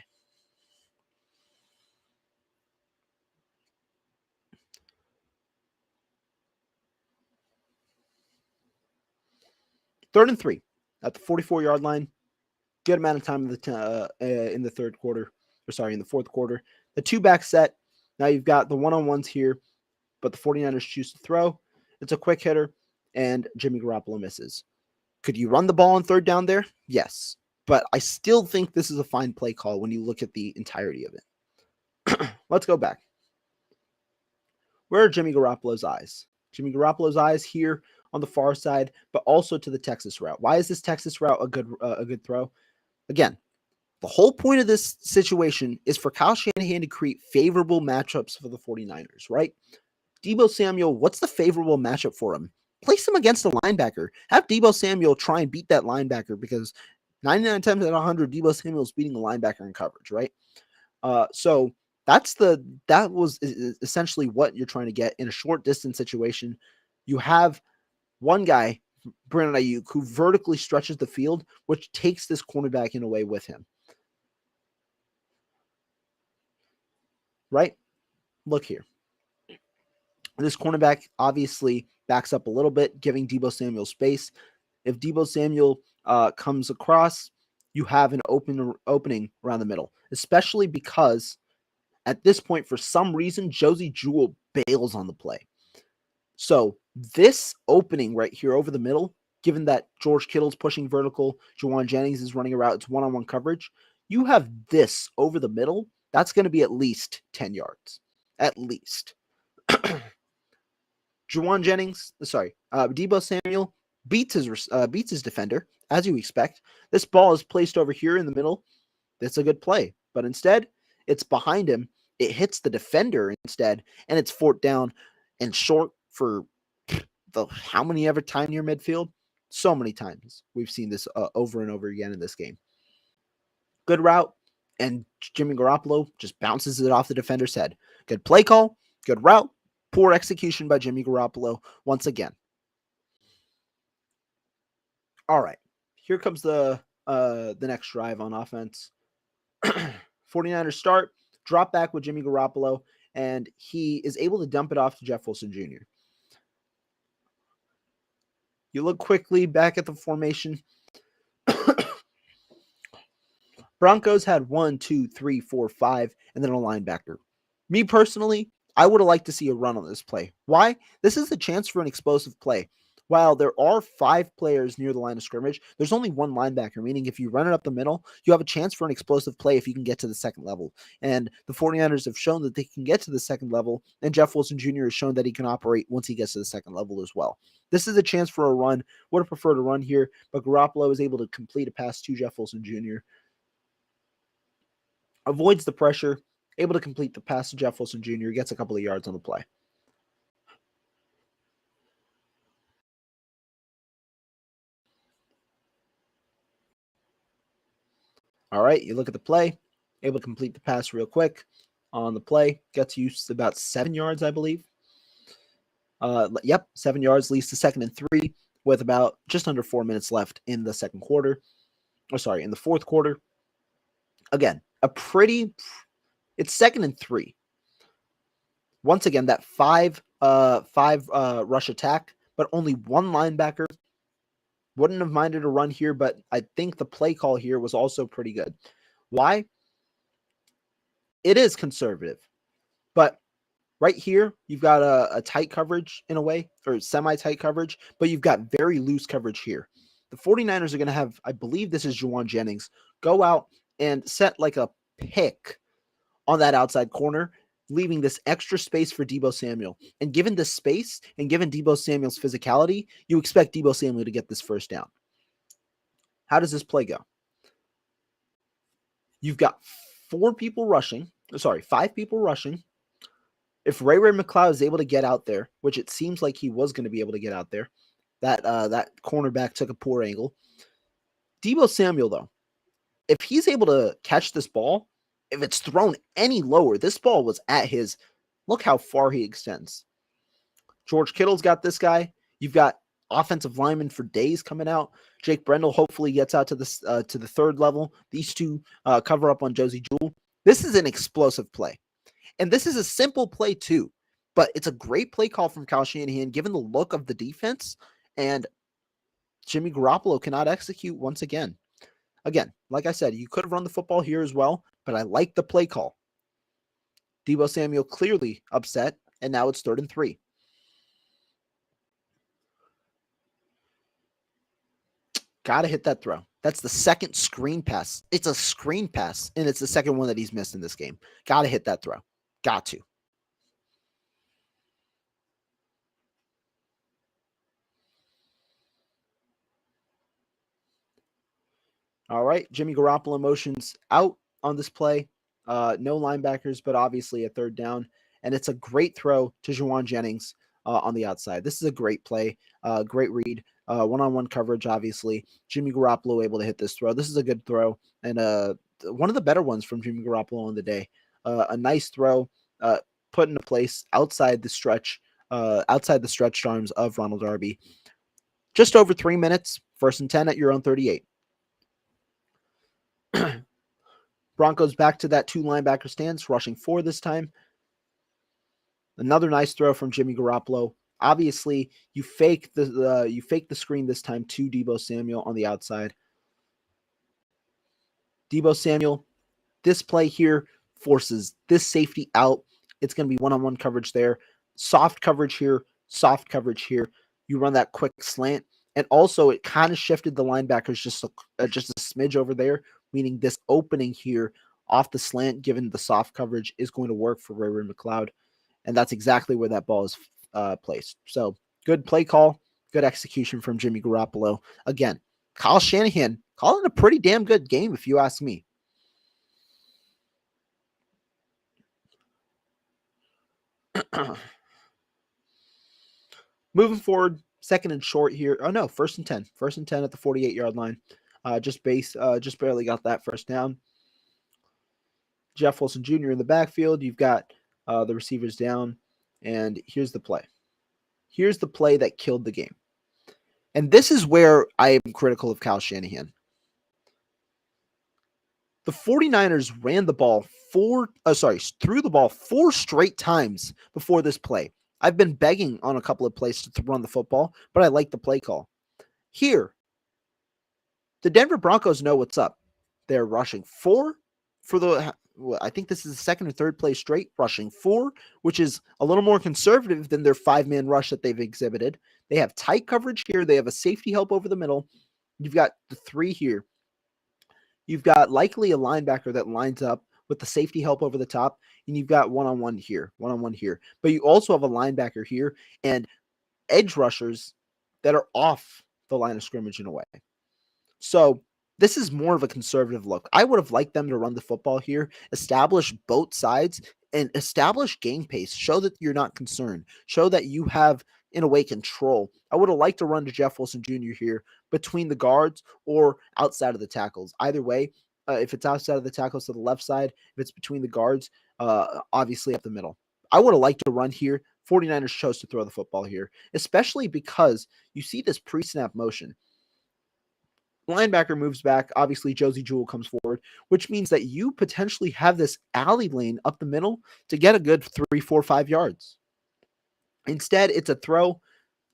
Third and 3 at the 44-yard line. Good amount of time in the in the fourth quarter. The 2-back set. Now you've got the one-on-ones here, but the 49ers choose to throw. It's a quick hitter, and Jimmy Garoppolo misses. Could you run the ball on third down there? Yes. But I still think this is a fine play call when you look at the entirety of it. Let's go back. Where are Jimmy Garoppolo's eyes? Jimmy Garoppolo's eyes here on the far side, but also to the Texas route. Why is this Texas route a good throw? Again, the whole point of this situation is for Kyle Shanahan to create favorable matchups for the 49ers, right? Deebo Samuel, what's the favorable matchup for him? Place him against a linebacker. Have Deebo Samuel try and beat that linebacker because 99 times out of 100, Deebo Samuel is beating a linebacker in coverage, right? So that was essentially what you're trying to get in a short distance situation. You have one guy, Brandon Ayuk, who vertically stretches the field, which takes this cornerback in a way with him. Right? Look here. This cornerback obviously backs up a little bit, giving Deebo Samuel space. If Deebo Samuel comes across, you have an opening around the middle, especially because at this point, for some reason, Josie Jewell bails on the play. So this opening right here over the middle, given that George Kittle's pushing vertical, Juwan Jennings is running a route, it's one-on-one coverage, you have this over the middle, that's going to be at least 10 yards. At least. Deebo Samuel beats his defender, as you expect. This ball is placed over here in the middle. That's a good play. But instead, it's behind him. It hits the defender instead, and it's 4th down and short for how many ever time near midfield? So many times. We've seen this over and over again in this game. Good route, and Jimmy Garoppolo just bounces it off the defender's head. Good play call, good route, poor execution by Jimmy Garoppolo once again. All right, here comes the next drive on offense. 49ers start, drop back with Jimmy Garoppolo, and he is able to dump it off to Jeff Wilson Jr. You look quickly back at the formation. Broncos had 1, 2, 3, 4, 5, and then a linebacker. Me personally, I would have liked to see a run on this play. Why? This is a chance for an explosive play. While there are 5 players near the line of scrimmage, there's only one linebacker, meaning if you run it up the middle, you have a chance for an explosive play if you can get to the second level. And the 49ers have shown that they can get to the second level, and Jeff Wilson Jr. has shown that he can operate once he gets to the second level as well. This is a chance for a run. Would have preferred a run here, but Garoppolo is able to complete a pass to Jeff Wilson Jr. Avoids the pressure, able to complete the pass to Jeff Wilson Jr., gets a couple of yards on the play. All right, you look at the play. able to complete the pass real quick on the play. Gets you about 7 yards, I believe. 7 yards, leads to 2nd and 3 with about just under 4 minutes left in the second quarter. In the fourth quarter. Again, it's 2nd and 3. Once again, that five rush attack, but only one linebacker. Wouldn't have minded a run here, but I think the play call here was also pretty good. Why? It is conservative, but right here, you've got a tight coverage in a way, or semi-tight coverage, but you've got very loose coverage here. The 49ers are going to have, I believe this is Juwan Jennings, go out and set like a pick on that outside corner, leaving this extra space for Deebo Samuel. And given this space and given Deebo Samuel's physicality, you expect Deebo Samuel to get this first down. How does this play go? You've got 5 people rushing. If Ray McCloud is able to get out there, which it seems like he was going to be able to get out there, that cornerback took a poor angle. Deebo Samuel, though, if he's able to catch this ball, if it's thrown any lower, this ball was at his. Look how far he extends. George Kittle's got this guy. You've got offensive linemen for days coming out. Jake Brendel hopefully gets out to the 3rd level. These two cover up on Josie Jewell. This is an explosive play. And this is a simple play too, but it's a great play call from Kyle Shanahan given the look of the defense, and Jimmy Garoppolo cannot execute once again. Again, like I said, you could have run the football here as well, but I like the play call. Deebo Samuel clearly upset, and now it's 3rd and 3. Got to hit that throw. That's the second screen pass. It's a screen pass, and it's the second one that he's missed in this game. Got to hit that throw. Got to. All right, Jimmy Garoppolo motions out on this play. No linebackers, but obviously a 3rd down. And it's a great throw to Juwan Jennings on the outside. This is a great play, great read. One-on-one coverage, obviously. Jimmy Garoppolo able to hit this throw. This is a good throw, and one of the better ones from Jimmy Garoppolo on the day. A nice throw, put into place outside the stretch arms of Ronald Darby. Just over 3 minutes, 1st and 10 at your own 38. Broncos back to that 2 linebacker stance, rushing 4 this time. Another nice throw from Jimmy Garoppolo. Obviously, you fake the screen this time to Deebo Samuel on the outside. Deebo Samuel, this play here forces this safety out. It's going to be one-on-one coverage there. Soft coverage here, soft coverage here. You run that quick slant. And also, it kind of shifted the linebackers just a smidge over there, meaning this opening here off the slant, given the soft coverage, is going to work for Ray McCloud. And that's exactly where that ball is placed. So, good play call, good execution from Jimmy Garoppolo. Again, Kyle Shanahan calling a pretty damn good game, if you ask me. Moving forward, 2nd and short here. Oh no, 1st and 10. 1st and 10 at the 48-yard line. Just barely got that 1st down. Jeff Wilson Jr. in the backfield. You've got the receivers down, and here's the play. Here's the play that killed the game. And this is where I am critical of Kyle Shanahan. The 49ers ran the ball threw the ball 4 straight times before this play. I've been begging on a couple of plays to run the football, but I like the play call. Here, the Denver Broncos know what's up. They're rushing 4 for the, I think this is the 2nd or 3rd play straight, rushing 4, which is a little more conservative than their 5-man rush that they've exhibited. They have tight coverage here. They have a safety help over the middle. You've got the 3 here. You've got likely a linebacker that lines up with the safety help over the top, and you've got one-on-one here. But you also have a linebacker here and edge rushers that are off the line of scrimmage in a way. So this is more of a conservative look. I would have liked them to run the football here, establish both sides, and establish game pace. Show that you're not concerned. Show that you have, in a way, control. I would have liked to run to Jeff Wilson Jr. here between the guards or outside of the tackles. Either way, if it's outside of the tackles to the left side, if it's between the guards, obviously up the middle. I would have liked to run here. 49ers chose to throw the football here, especially because you see this pre-snap motion. Linebacker moves back. Obviously, Josie Jewell comes forward, which means that you potentially have this alley lane up the middle to get a good 3, 4, 5 yards. Instead, it's a throw.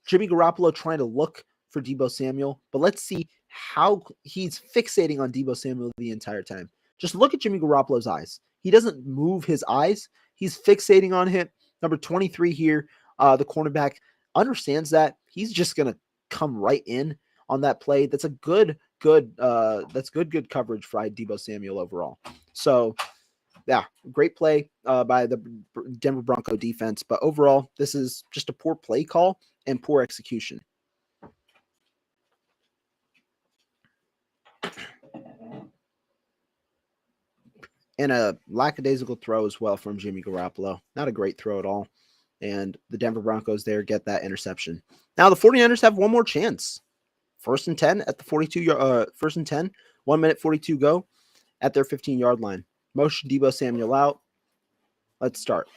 Jimmy Garoppolo trying to look for Deebo Samuel, but let's see how he's fixating on Deebo Samuel the entire time. Just look at Jimmy Garoppolo's eyes. He doesn't move his eyes. He's fixating on him. Number 23 here, the cornerback understands that. He's just going to come right in on that play. That's a good coverage for Deebo Samuel overall. So, yeah, great play by the Denver Bronco defense. But overall, this is just a poor play call and poor execution. And a lackadaisical throw as well from Jimmy Garoppolo. Not a great throw at all. And the Denver Broncos there get that interception. Now the 49ers have one more chance. 1st and 10 at the 1st and 10, 1 minute 42 go at their 15-yard line. Motion Deebo Samuel out. Let's start.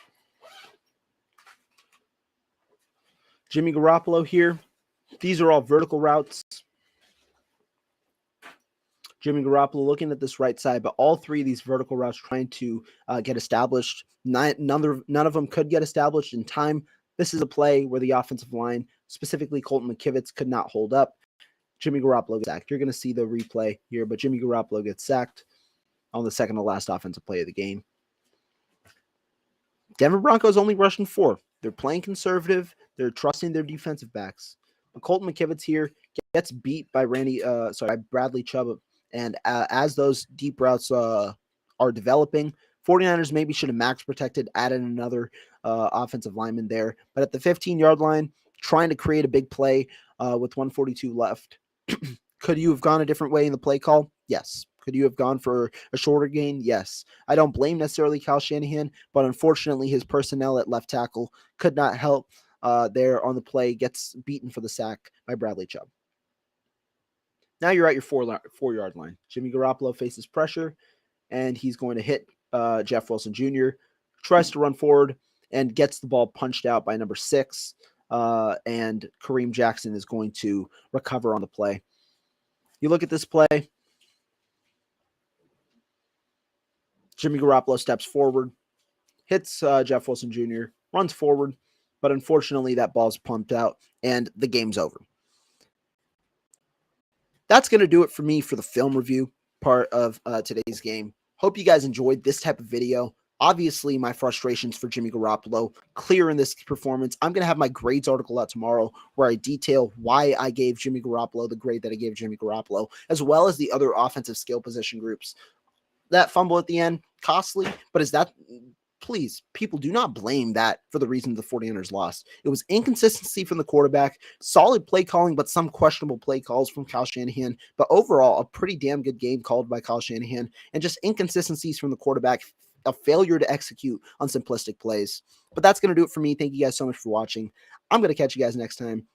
Jimmy Garoppolo here. These are all vertical routes. Jimmy Garoppolo looking at this right side, but all three of these vertical routes trying to get established. None of them could get established in time. This is a play where the offensive line, specifically Colton McKivitz, could not hold up. Jimmy Garoppolo gets sacked. You're going to see the replay here, but Jimmy Garoppolo gets sacked on the second to last offensive play of the game. Denver Broncos only rushing 4. They're playing conservative. They're trusting their defensive backs. But Colton McKivitz here gets beat by Bradley Chubb. And as those deep routes are developing, 49ers maybe should have max protected, added another offensive lineman there. But at the 15-yard line, trying to create a big play with 1:42 left. Could you have gone a different way in the play call? Yes. Could you have gone for a shorter gain? Yes. I don't blame necessarily Kyle Shanahan, but unfortunately his personnel at left tackle could not help there on the play, gets beaten for the sack by Bradley Chubb. Now you're at your 4-yard line. Jimmy Garoppolo faces pressure, and he's going to hit Jeff Wilson Jr., tries to run forward, and gets the ball punched out by number 6, and Kareem Jackson is going to recover on the play. You look at this play. Jimmy Garoppolo steps forward, hits Jeff Wilson Jr., runs forward, but unfortunately that ball's pumped out, and the game's over. That's going to do it for me for the film review part of today's game. Hope you guys enjoyed this type of video. Obviously, my frustrations for Jimmy Garoppolo clear in this performance. I'm going to have my grades article out tomorrow where I detail why I gave Jimmy Garoppolo the grade that I gave Jimmy Garoppolo, as well as the other offensive skill position groups. That fumble at the end, costly, but is that... Please, people, do not blame that for the reason the 49ers lost. It was inconsistency from the quarterback, solid play calling, but some questionable play calls from Kyle Shanahan. But overall, a pretty damn good game called by Kyle Shanahan, and just inconsistencies from the quarterback, a failure to execute on simplistic plays. But that's going to do it for me. Thank you guys so much for watching. I'm going to catch you guys next time.